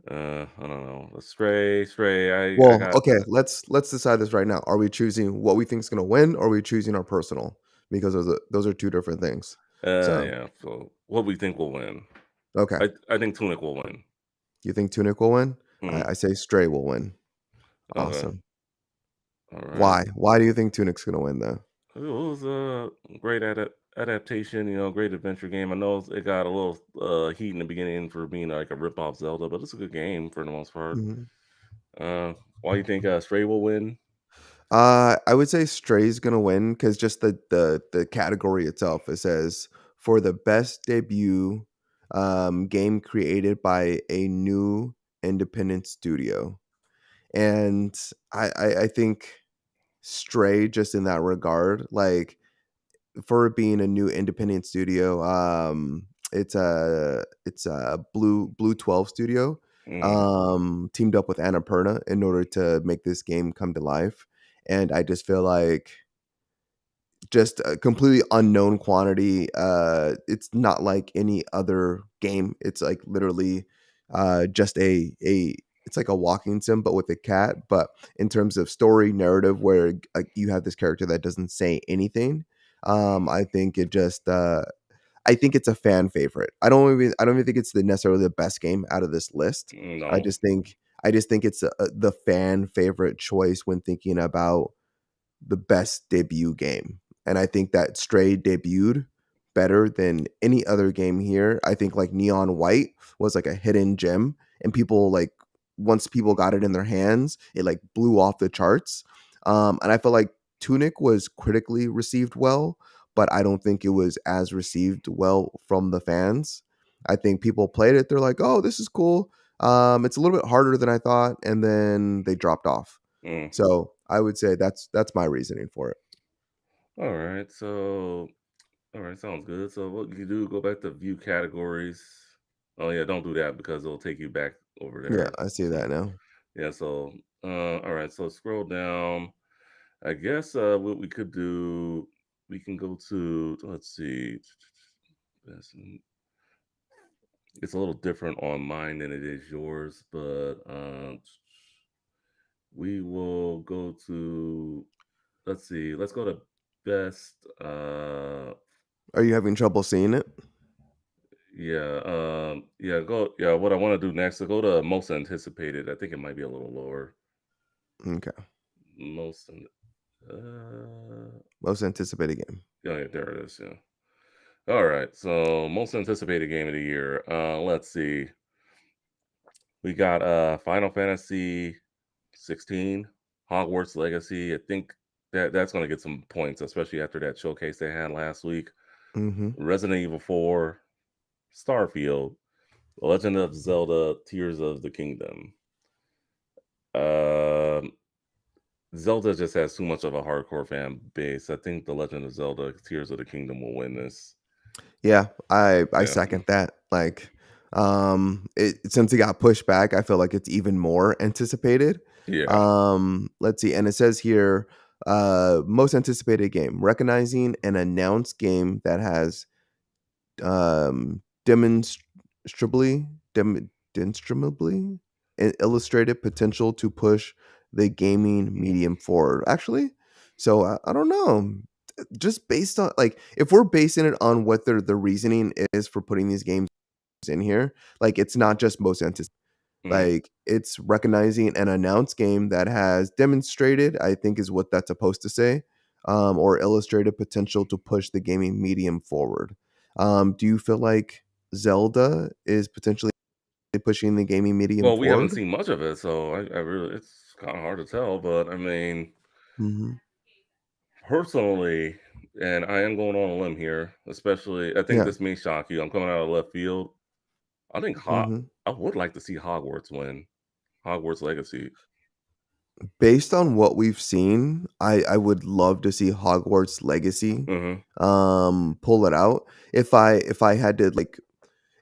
I don't know. Stray. I Well, got. okay, let's decide this right now. Are we choosing what we think is gonna win, or are we choosing our personal? Because those are 2 different things. So, Yeah. So, what we think will win? okay. I think Tunic will win. You think Tunic will win? Hmm. I say Stray will win. Okay. Awesome. All right. Why? Why do you think Tunic's gonna win though? It was great adaptation, great adventure game. I know it got a little heat in the beginning for being like a rip off Zelda, but it's a good game for the most part. Mhm. Uh, why do you think Stray will win? I would say Stray's gonna win because just the category itself, it says for the best debut game created by a new independent studio. And I think Stray just in that regard, like for it being a new independent studio, it's a Blue 12 studio, Mm, teamed up with Annapurna in order to make this game come to life. And I just feel like just a completely unknown quantity. It's not like any other game. It's like literally just a it's like a walking sim, but with a cat. But in terms of story narrative, where you have this character that doesn't say anything, I think it just I think it's a fan favorite. I don't even think it's the necessarily the best game out of this list. I no. just think it's the fan favorite choice when thinking about the best debut game. And I think that Stray debuted better than any other game here. I think like Neon White was like a hidden gem, and people like once people got it in their hands, it like blew off the charts. And I feel like Tunic was critically received well, but I don't think it was as received well from the fans. I think people played it, they're like, "Oh, this is cool." It's a little bit harder than I thought, and then they dropped off. Mm. So, I would say that's my reasoning for it. All right. So, all right, sounds good. So, what you do, go back to view categories. Oh, yeah, don't do that because it'll take you back over Yeah, there. I see So, that now. yeah, so, all right, so scroll down. I guess what we could do, we can go to, let's see, it's a little different on mine than it is yours, but we will go to, let's see, let's go to best. Are you having trouble seeing it? Yeah, yeah, go. Yeah, what I want to do next, to go to most anticipated. I think it might be a little lower. Okay. Most, uh, Most anticipated game. yeah, yeah, there it is. Yeah. All right. So most anticipated game of the year. Let's see. We got Final Fantasy 16, Hogwarts Legacy. I think that's going to get some points, especially after that showcase they had last week. Mhm. Resident Evil 4, Starfield, The Legend of Zelda: Tears of the Kingdom. Um, Zelda just has too much of a hardcore fan base. I think The Legend of Zelda: Tears of the Kingdom will win this. Yeah, I Yeah, second that. Like, it since it got pushed back, I feel like it's even more anticipated. yeah. Let's see, and it says here, most anticipated game, recognizing an announced game that has demonstrably demonstrably illustrated potential to push the gaming Mm, medium forward. Actually, so I don't know. Just based on like if we're basing it on what the reasoning is for putting these games in here, like it's not just most anticipated. mm. Like it's recognizing an announced game that has demonstrated, I think is what that's supposed to say, or illustrated potential to push the gaming medium forward. Do you feel like Zelda is potentially pushing the gaming medium Well, we haven't forward? seen much of it, so I really, it's kind of hard to tell. But I mean, Mhm. personally, and I am going on a limb here, especially, I think Yeah. this may shock you. I'm coming out of left field. I think Mhm. I would like to see Hogwarts win. Hogwarts Legacy. Based on what we've seen, I would love to see Hogwarts Legacy Hmm. pull it out. If I had to like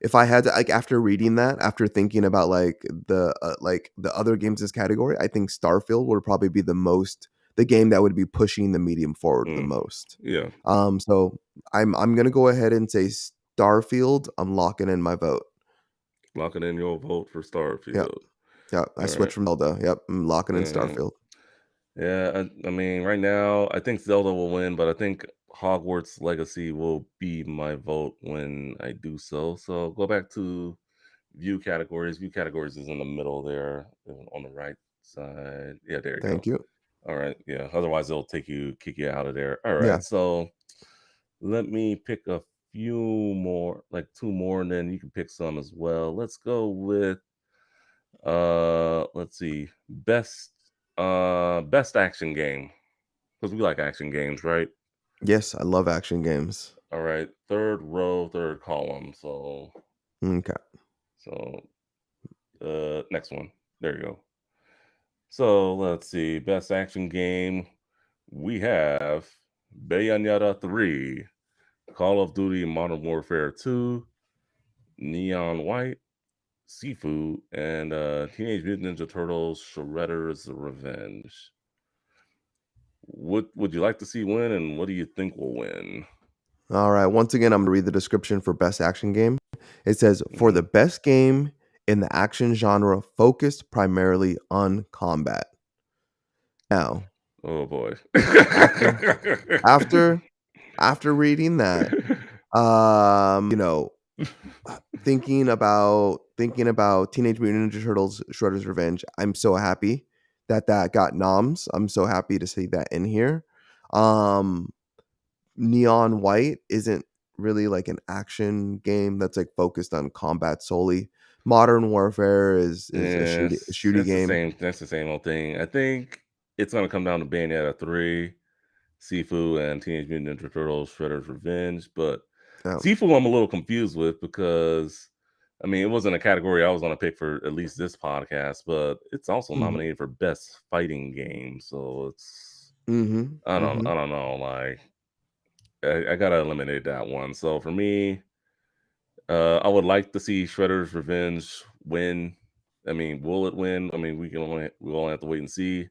if I had to like after reading that, after thinking about like the other games in this category, I think Starfield would probably be the game that would be pushing the medium forward the Mm. most. Yeah, So I'm gonna go ahead and say Starfield. I'm locking in my vote. locking in your vote for Yep. Starfield. Yep. I All right. switched from Zelda. Yep. I'm locking in Uh, Starfield. yeah, I mean, right now, I think Zelda will win, but I think Hogwarts Legacy will be my vote when I do so. So go back to view categories. View categories is in the middle there, on the right side. Yeah, there you go. Thank you. All right. Yeah. Otherwise, they'll kick you out of there. All Yeah. right. So Let me pick a few more, like two more, and then you can pick some as well. Let's go with let's see. Best action game. Because we like action games, right? Yes, I love action games. All right. Third row, third column. Okay. So next one. There you go. So let's see. Best action game. We have Bayonetta 3, Call of Duty Modern Warfare 2, Neon White, Seafood, and Teenage Mutant Ninja Turtles Shredder's Revenge. What would you like to see win, and what do you think will win? All right. Once again, I'm going to read the description for best action game. It says for the Mhm. best game in the action genre focused primarily on combat. Now, Oh boy. after after after reading that, thinking about Teenage Mutant Ninja Turtles Shredder's Revenge, I'm so happy that that got noms. I'm so happy to see that in here. Um Neon White isn't really like an action game that's like focused on combat solely. Modern Warfare is a Yes, shooty that's the game. same. That's the same old thing. I think it's gonna come down to Bayonetta 3, Sifu, and Teenage Mutant Ninja Turtles: Shredder's Revenge. But Yeah. Sifu, I'm a little confused with because, I mean, it wasn't a category I was gonna pick for at least this podcast, but it's also Mhm. nominated for Best Fighting Game. So it's Mhm. I Mhm. don't know. Like I gotta eliminate that one. So for me, I would like to see Shredder's Revenge win. I mean, will it win? I mean, we all have to wait and see.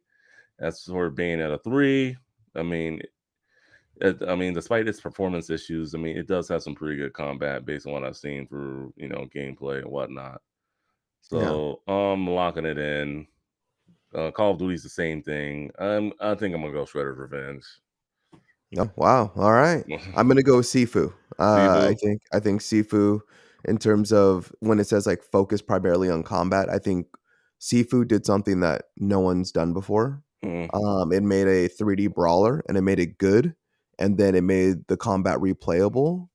That's for Bayonetta 3. I mean, I mean, despite its performance issues, I mean, it does have some pretty good combat based on what I've seen for gameplay and whatnot. Yeah. So I'm locking it in. Call of Duty's the same thing. I think I'm gonna go Shredder's Revenge. Oh, wow. All right. I'm gonna go with Sifu. I Sifu. think I think Sifu, in terms of when it says like focus primarily on combat, I think Sifu did something that no one's done before. Mm, It made a 3D brawler and it made it good, and then it made the combat replayable.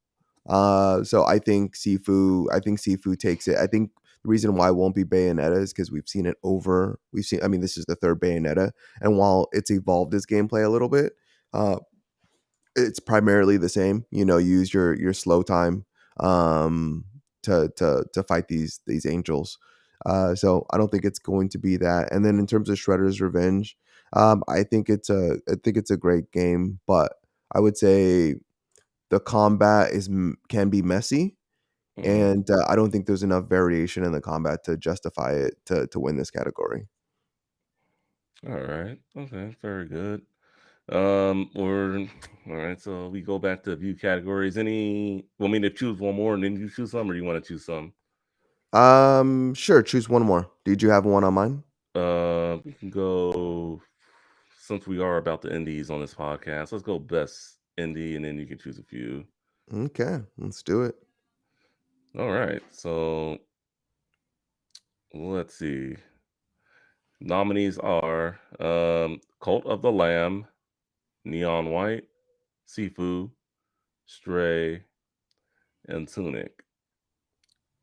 So I think Sifu takes it. I think the reason why it won't be Bayonetta is because we've seen it over. We've seen. I mean, this is the third Bayonetta, and while it's evolved its gameplay a little bit, uh, it's primarily the same. Use your slow time to fight these angels. So I don't think it's going to be that. And then in terms of Shredder's Revenge, I think it's a great game, but I would say the combat can be messy, mm. and I don't think there's enough variation in the combat to justify it to win this category. All right. Okay. Very good. Or all right. So we go back to view categories. Any? Want me to choose one more and then you choose some, or you want to choose some? Sure. Choose one more. Did you have one on mine? We can go since we are about the indies on this podcast. Let's go best indie, and then you can choose a few. Okay, let's do it. All right. So let's see. Nominees are Cult of the Lamb, Neon White, Sifu, Stray, and Tunic.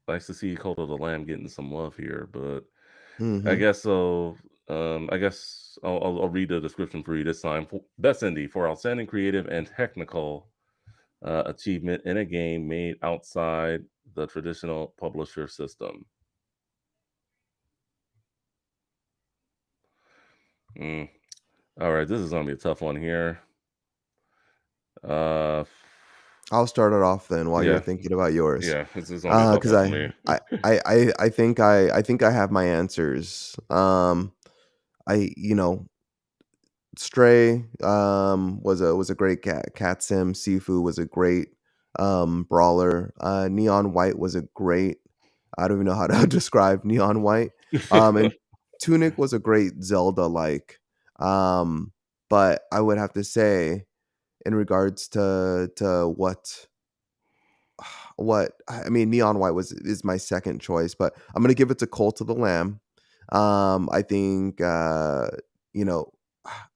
Nice to see Cult of the Lamb getting some love here, but I Mhm. guess so. I guess I'll read the description for you this time. Best indie for outstanding creative and technical achievement in a game made outside the traditional publisher system. Mm. All right, this is gonna be a tough one here. Uh, I'll start it off then while you're yeah, thinking about yours. yeah, this is gonna be a tough Because one for me. I think I have my answers. I Stray was a great cat sim. Sifu was a great brawler. Neon White was a great. I don't even know how to describe Neon White. And Tunic was a great Zelda like. Um, but I would have to say, in regards to what I mean, Neon White is my second choice, but I'm gonna give it to Cult of the Lamb. I think you know,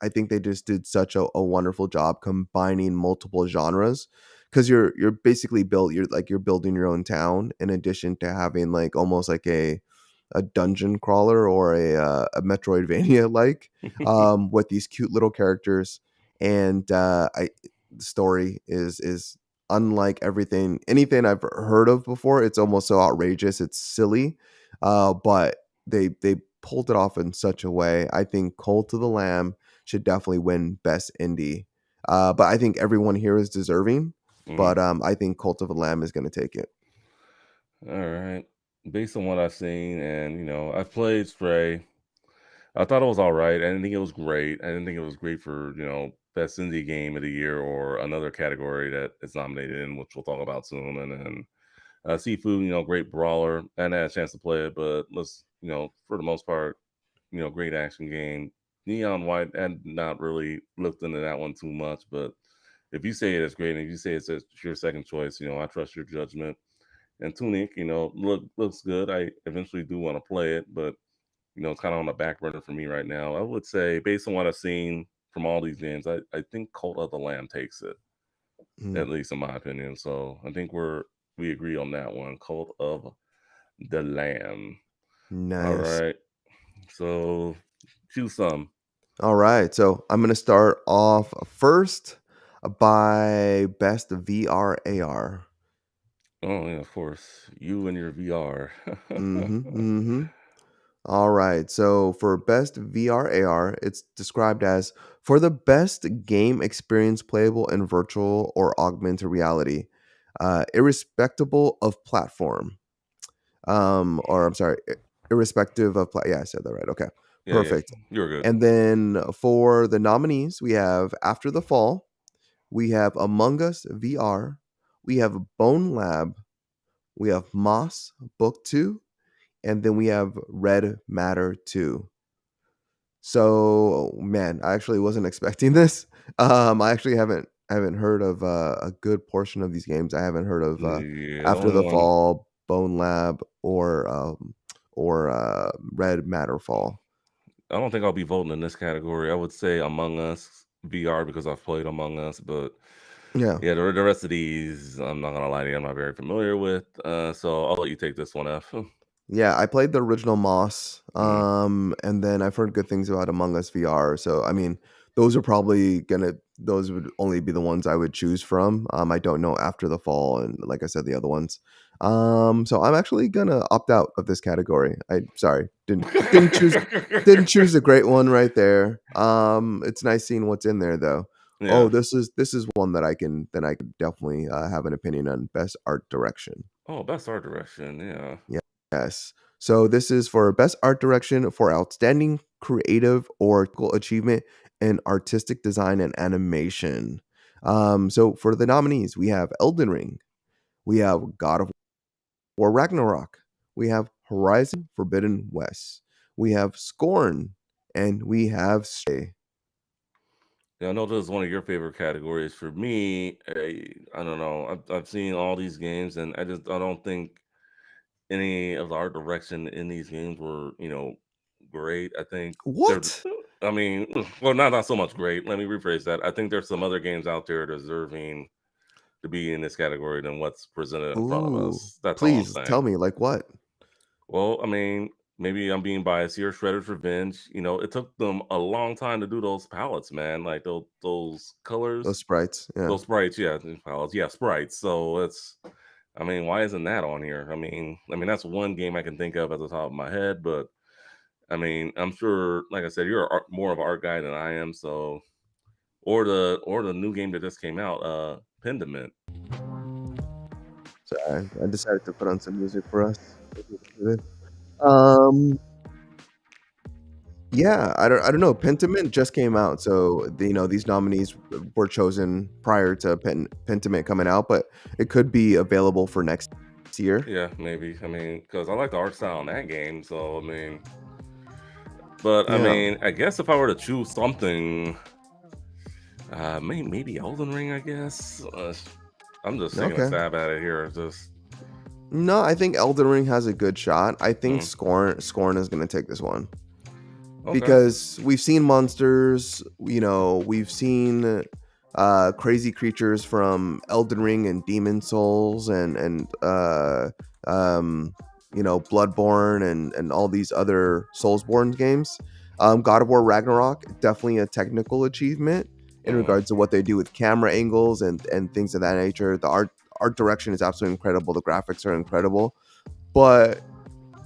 I think they just did such a wonderful job combining multiple genres. because you're basically you're building your own town in addition to having like almost like a dungeon crawler or a Metroidvania like with these cute little characters. And I the story is unlike anything I've heard of before. It's almost so outrageous, it's silly, but they pulled it off in such a way. I think Cult of the Lamb should definitely win Best Indie. But I think everyone here is deserving. Mhm. But I think Cult of the Lamb is going to take it. All right. Based on what I've seen, and I've played Stray. I thought it was all right. I didn't think it was great. I didn't think it was great for best indie game of the year or another category that it's nominated in, which we'll talk about soon. And then Seafood, great brawler. I hadn't had a chance to play it, but let's for the most part, great action game. Neon White, I had not really looked into that one too much, but if you say it is great and if you say it's your second choice, I trust your judgment. And Tunic, looks good. I eventually do want to play it, but it's kind of on the back burner for me right now. I would say, based on what I've seen from all these games, I think Cult of the Lamb takes it, Mm, at least in my opinion. So I think we agree on that one. Cult of the Lamb. All nice. right. So choose some. All right. So I'm going to start off first by best VR AR. Oh yeah, of course. You and your VR. Mm-hmm. Mm-hmm. All right. So for best VR AR, it's described as for the best game experience playable in virtual or augmented reality, irrespective of platform. Or I'm sorry, irrespective of yeah, I said that right. Okay, Yeah, yeah. perfect. You're good. And then for the nominees, we have After the Fall, we have Among Us VR, we have Bone Lab, we have Moss Book 2, and then we have Red Matter 2. So, man, I actually wasn't expecting this. I actually haven't heard of a good portion of these games. I haven't heard of Yeah, the After only the one Fall, Bone Lab, or Red Matter Fall. I don't think I'll be voting in this category. I would say Among Us VR because I've played Among Us, but Yeah. yeah, the rest of these, I'm not gonna lie to you, I'm not very familiar with. So I'll let you take this one, F. Yeah, I played the original Moss, Mm. and then I've heard good things about Among Us VR. So I mean, those would only be the ones I would choose from. I don't know After the Fall, and like I said, the other ones. So I'm actually gonna opt out of this category. I sorry, didn't choose didn't choose a great one right there. It's nice seeing what's in there though. Oh, Yeah. this is one that I could definitely have an opinion on best art direction. Oh, best art direction. Yeah. Yes. So this is for best art direction for outstanding creative or technical achievement in artistic design and animation. So for the nominees, we have Elden Ring, we have God of War Ragnarok, we have Horizon Forbidden West, we have Scorn, and we have Stray. Yeah, I know this is one of your favorite categories. For me, I don't know. I've seen all these games, and I don't think any of the art direction in these games were great. I think they're What? I mean, well, not so much great. Let me rephrase that. I think there's some other games out there deserving to be in this category than what's presented in front of Ooh, us. That's all I'm please saying. tell me like what? Well, I mean, maybe I'm being biased here. Shredder's Revenge. It took them a long time to do those palettes, man. Like those Those colors, sprites, yeah. those sprites. Yeah, palettes. Yeah, sprites. So it's. I mean, why isn't that on here? I mean that's one game I can think of at the top of my head, but I mean, I'm sure, like I said, you're more of an art guy than I am. So, or the new game that just came out, Pendiment. So I decided to put on some music for us. Um, yeah, I don't know. Pentiment just came out, so these nominees were chosen prior to Pentiment coming out, but it could be available for next year. Yeah, maybe. I mean, because I like the art style in that game. So I mean, but I Yeah. mean, I guess if I were to choose something, maybe Elden Ring. I guess. I'm just taking a Okay. stab at it here. Just No, I think Elden Ring has a good shot. I think mm, Scorn is going to take this one okay. because we've seen monsters. We've seen. crazy creatures from Elden Ring and Demon Souls and um, Bloodborne and all these other Soulsborne games. God of War Ragnarok, definitely a technical achievement in Mhm. regards to what they do with camera angles and things of that nature. The art direction is absolutely incredible. The graphics are incredible, but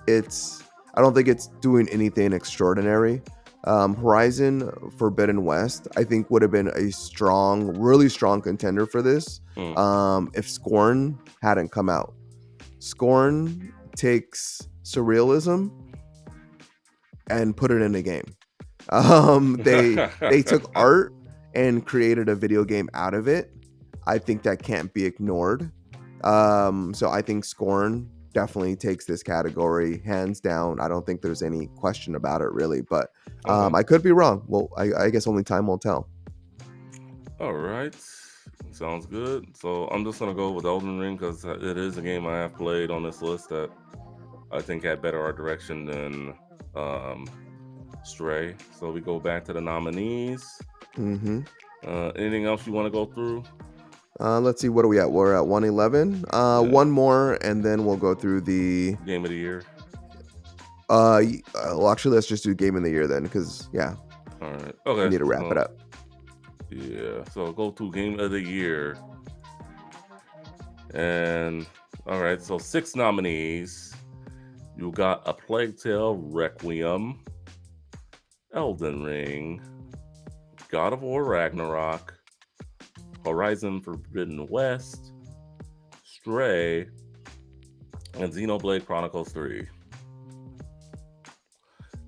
it's I don't think it's doing anything extraordinary. Horizon Forbidden West, I think, would have been a strong, really strong contender for this Mm. if Scorn hadn't come out. Scorn takes surrealism and put it in a game. They took art and created a video game out of it. I think that can't be ignored. So I think Scorn definitely takes this category hands down. I don't think there's any question about it really, but Okay. I could be wrong. Well, I guess only time will tell. All right. Sounds good. So I'm just gonna go with Elden Ring because it is a game I have played on this list that I think had better art direction than um, Stray. So we go back to the nominees. Hmm. Anything else you want to go through? Let's see, what are we at? We're at 111. Yeah. One more, and then we'll go through the. Game of the year. Well, actually, let's just do game of the year then, because yeah, All right. we Okay. need to wrap it up. Yeah. So go to game of the year. And all right. So 6 nominees. You got A Plague Tale Requiem, Elden Ring, God of War Ragnarok, Horizon Forbidden West, Stray, and Xenoblade Chronicles 3.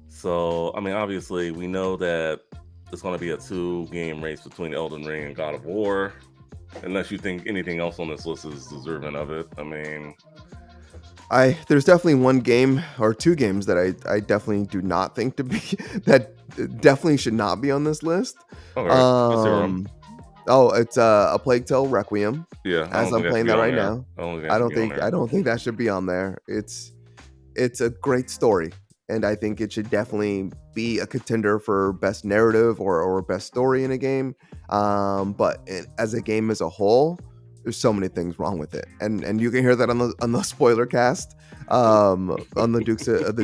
So, I mean, obviously, we know that it's going to be a 2-game race between Elden Ring and God of War, unless you think anything else on this list is deserving of it. I mean, There's definitely one game or two games that I definitely do not think to be that definitely should not be on this list. okay, let's hear them. Um, oh, it's A Plague Tale Requiem. Yeah, I As don't think I'm that should playing be that on right there. now, I don't think that should be on I there. don't think that should be on there. It's a great story, and I think it should definitely be a contender for best narrative or best story in a game. As a game as a whole, there's so many things wrong with it, and you can hear that on the spoiler cast, on the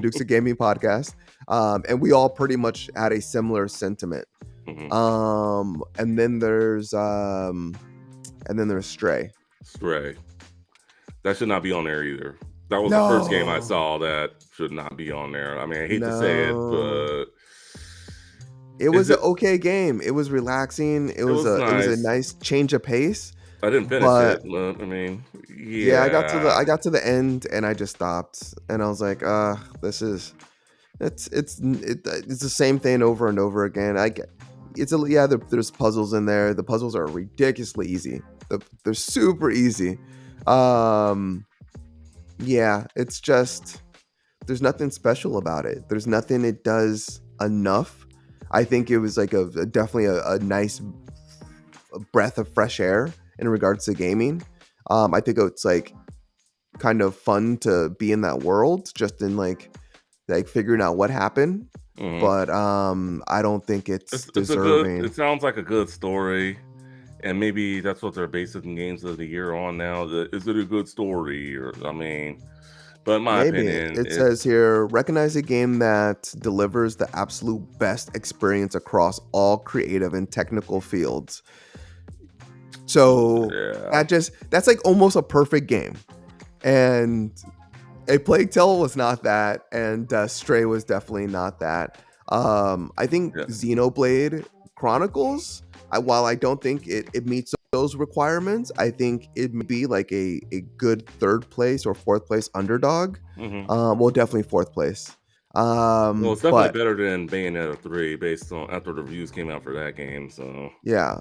Dukes of Gaming podcast, and we all pretty much had a similar sentiment. Mhm. Um, and then there's um, and then there's Stray. Stray. That should not be on there either. That was the first game I No, saw that should not be on there. I mean, I hate to say it, no. but It is was an it? okay game. It was relaxing. It was It was a nice. nice change of pace. I didn't finish But it, but I mean, yeah, yeah, I got to the end and I just stopped. And I was like, this is it's the same thing over and over again. I get there's puzzles in there. The puzzles are ridiculously easy. They're super easy. Um yeah, it's just there's nothing special about it. There's nothing it does enough. I think it was like definitely a nice breath of fresh air in regards to gaming. I think it's like kind of fun to be in that world, just in like figuring out what happened. mhm. But I don't think it's It's a good. It deserving. sounds like a good story, and maybe that's what they're basing games of the year on now. Is it a good story? Or I mean, but in my Maybe opinion, it says here recognize a game that delivers the absolute best experience across all creative and technical fields. So yeah, that's like almost a perfect game. And A Plague Tale was not that, and Stray was definitely not that. I think yeah. Xenoblade Chronicles, while I don't think it meets those requirements, I think it may be like a good third place or fourth place underdog. Hmm. Well, definitely fourth place. Well, it's definitely But better than Bayonetta 3 based on after the reviews came out for that game. So yeah,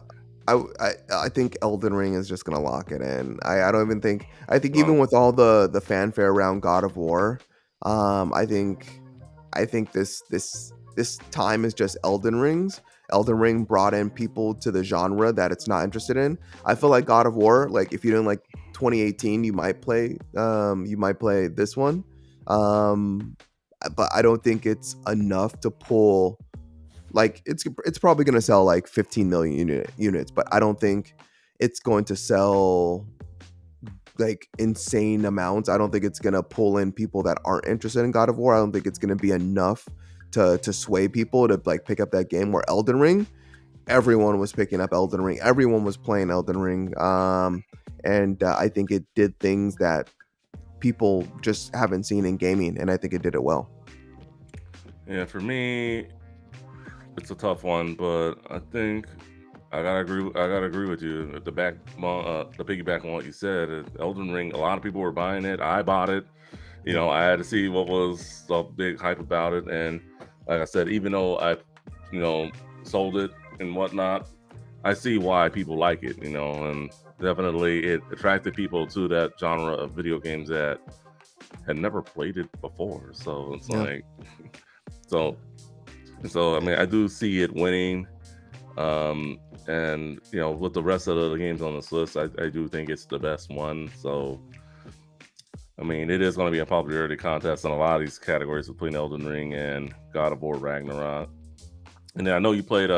I think Elden Ring is just gonna lock it in. I don't even think I think well, even with all the fanfare around God of War, I think this time is just Elden Rings. Elden Ring brought in people to the genre that it's not interested in. I feel like God of War, like if you didn't like 2018, you might play this one. Um, but I don't think it's enough to pull like it's probably going to sell like 15 million units, but I don't think it's going to sell like insane amounts. I don't think it's going to pull in people that aren't interested in God of War. I don't think it's going to be enough to sway people to like pick up that game. Where Elden Ring, everyone was picking up Elden Ring. Everyone was playing Elden Ring. And I think it did things that people just haven't seen in gaming, and I think it did it well. Yeah, for me, it's a tough one, but I think I gotta agree. I gotta agree with you. The piggyback on what you said, Elden Ring. A lot of people were buying it. I bought it. You Yep. know, I had to see what was so big hype about it, and like I said, even though I, you know, sold it and whatnot, I see why people like it. You know, and definitely it attracted people to that genre of video games that had never played it before. So it's Yeah. like, so I mean, I do see it winning. Um, and you know, with the rest of the games on this list, I do think it's the best one. So I mean, it is going to be a popularity contest in a lot of these categories between Elden Ring and God of War Ragnarok. And then I know you played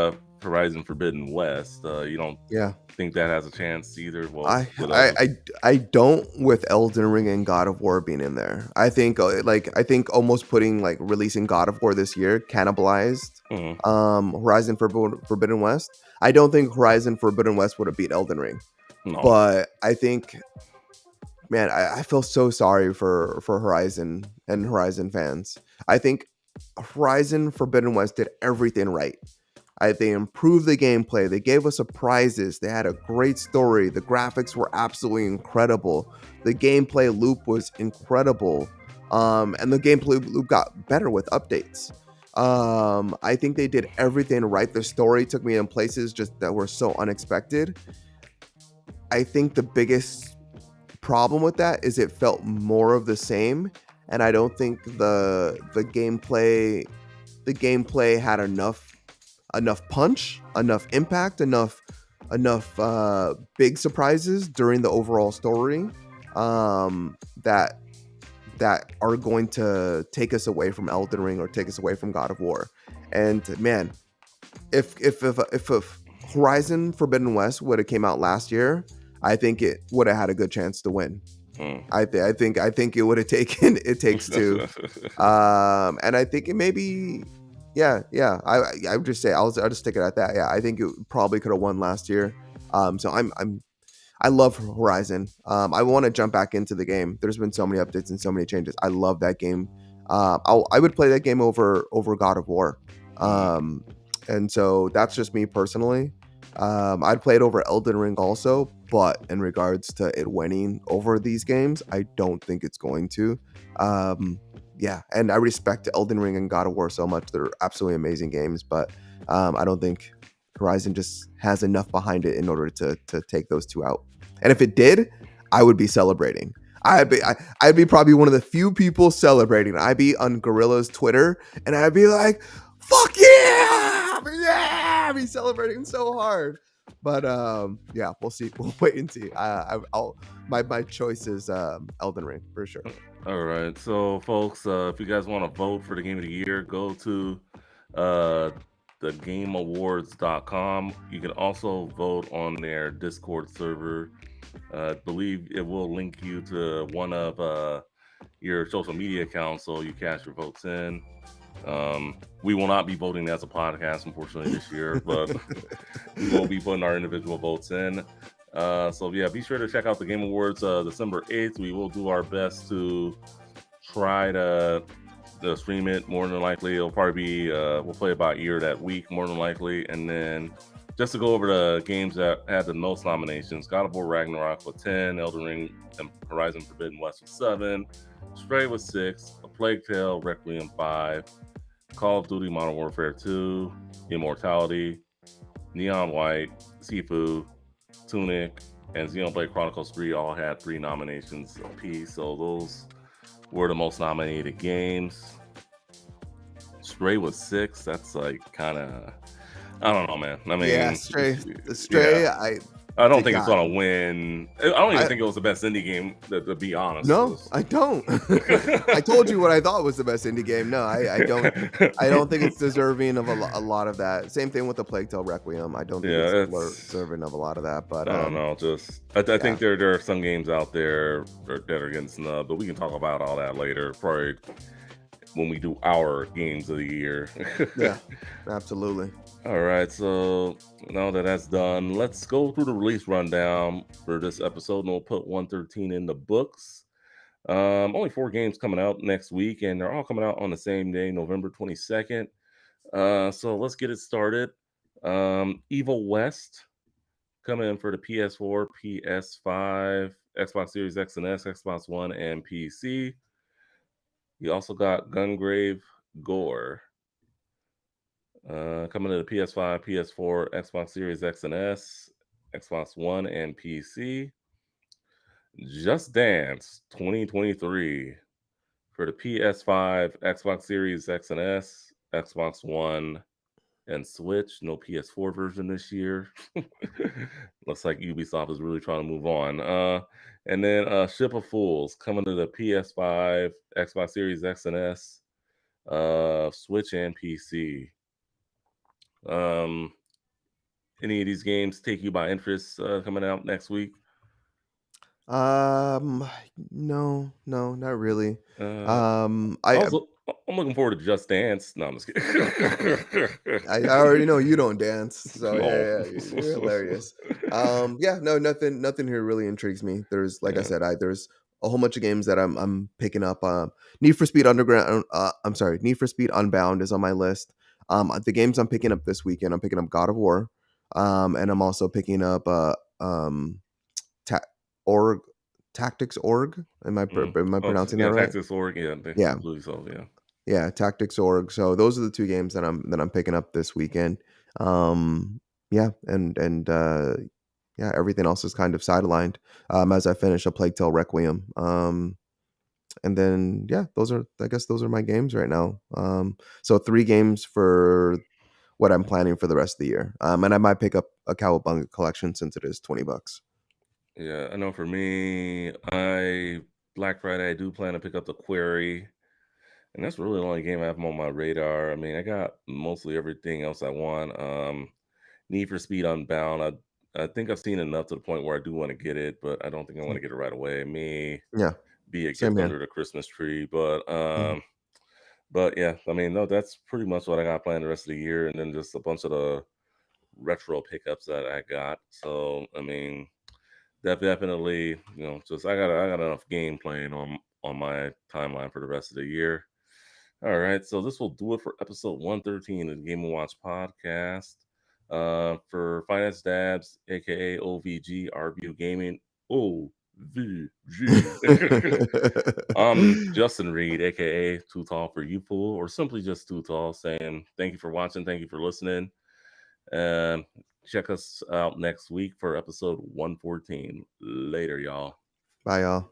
Horizon Forbidden West. You don't Yeah. think that has a chance either? Well, I, with I others. I I don't with Elden Ring and God of War being in there. I think almost putting like releasing God of War this year cannibalized Mhm. Horizon Forbidden West. I don't think Horizon Forbidden West would have beat Elden Ring, No. but I think, man, I feel so sorry for Horizon and Horizon fans. I think Horizon Forbidden West did everything right. They improved the gameplay. They gave us surprises. They had a great story. The graphics were absolutely incredible. The gameplay loop was incredible. And the gameplay loop got better with updates. I think they did everything right. The story took me in places just that were so unexpected. I think the biggest problem with that is it felt more of the same, and I don't think the gameplay had enough punch, enough impact, enough big surprises during the overall story, that are going to take us away from Elden Ring or take us away from God of War. And man, if Horizon Forbidden West would have came out last year, I think it would have had a good chance to win. Mm. I think it would have taken It Takes Two, and I think it maybe, yeah. I would just say I'll just stick it at that. Yeah, I think it probably could have won last year. So I love Horizon. I want to jump back into the game. There's been so many updates and so many changes. I love that game. I would play that game over God of War. Mm. Um, and so that's just me personally. I'd play it over Elden Ring also, but in regards to it winning over these games, I don't think it's going to. Yeah, and I respect Elden Ring and God of War so much. They're absolutely amazing games, but I don't think Horizon just has enough behind it in order to take those two out. And if it did, I would be celebrating. I'd be probably one of the few people celebrating. I'd be on Gorilla's Twitter, and I'd be like, "Fuck yeah, yeah!" I'd be celebrating so hard. But yeah, we'll see. We'll wait and see. I'll my choice is Elden Ring for sure. All right, so folks, if you guys want to vote for the game of the year, go to uh, thegameawards.com. You can also vote on their Discord server. I believe it will link you to one of your social media accounts, so you cast your votes in. We will not be voting as a podcast, unfortunately, this year, but we will be putting our individual votes in. So yeah, be sure to check out the Game Awards December 8th. We will do our best to try to stream it. More than likely, it'll probably be we'll play about a year that week, more than likely, and then just to go over the games that had the most nominations: God of War Ragnarok with 10, Elden Ring and Horizon Forbidden West with 7, Stray with 6, A Plague Tale Requiem 5, Call of Duty Modern Warfare 2, Immortality, Neon White, Sifu, Tunic, and Xenoblade Chronicles 3 all had 3 nominations apiece. So those were the most nominated games. Stray was 6. That's like kind of, I don't know, man. I Yeah, mean, Stray. yeah, Stray. I don't think it's Yeah, gonna win. I don't even I think it was the best indie game, to be honest. no, I don't. I told you what I thought was the best indie game. No, I don't think it's deserving of a lot of that. Same thing with the Plague Tale Requiem. I don't think it's Yeah, it's deserving of a lot of that. But I don't know. Just I yeah, think there are some games out there that are getting snubbed, but we can talk about all that later, probably when we do our games of the year. yeah, absolutely. All right, so now that that's done, let's go through the release rundown for this episode, and we'll put 113 in the books. Only 4 games coming out next week, and they're all coming out on the same day, November 22nd. So let's get it started. Evil West coming in for the PS4, PS5, Xbox Series X and S, Xbox One, and PC. You also got Gungrave Gore coming to the PS5, PS4, Xbox Series X and S, Xbox One, and PC. Just Dance 2023 for the PS5, Xbox Series X and S, Xbox One, and Switch. No PS4 version this year. Looks like Ubisoft is really trying to move on. And then Ship of Fools coming to the PS5, Xbox Series X and S, Switch, and PC. Um, any of these games take you by interest coming out next week? Um, no, no, not really. Uh, I also, I'm looking forward to Just Dance. No, I'm just kidding. I already know you don't dance, so No. yeah, you're hilarious. Yeah, no, nothing here really intrigues me. There's like I Yeah. said, there's a whole bunch of games that I'm picking up. Need for Speed Underground. I'm sorry, Need for Speed Unbound is on my list. The games I'm picking up this weekend, I'm picking up God of War, and I'm also picking up ta- org Tactics Org. Am I Okay. pronouncing that Yeah, right? Texas Org. Yeah, Yeah, I believe so. Yeah. yeah, Tactics Org. So those are the 2 games that I'm picking up this weekend. Um, yeah, yeah, everything else is kind of sidelined, as I finish A Plague Tale Requiem. And then, yeah, I guess those are my games right now. So 3 games for what I'm planning for the rest of the year. And I might pick up a Cowabunga collection since it is $20. Yeah, I know for me, I Black Friday, I do plan to pick up the Query, and that's really the only game I have on my radar. I mean, I got mostly everything else I want. Need for Speed Unbound. I think I've seen enough to the point where I do want to get it, but I don't think I want to get it right away. Me Yeah, be a same gift here. under the Christmas tree, Mhm. but yeah, I mean, no, that's pretty much what I got planned the rest of the year, and then just a bunch of the retro pickups that I got. So I mean, definitely, just I got enough game playing on my timeline for the rest of the year. All right, so this will do it for episode 113 of the Game and Watch podcast. For Finance Dabs, aka OVG, Review Gaming, OVG. Justin Reed, aka Too Tall for You Fool, or simply just Too Tall, saying thank you for watching, thank you for listening. Um, Check us out next week for episode 114. Later, y'all. Bye, y'all.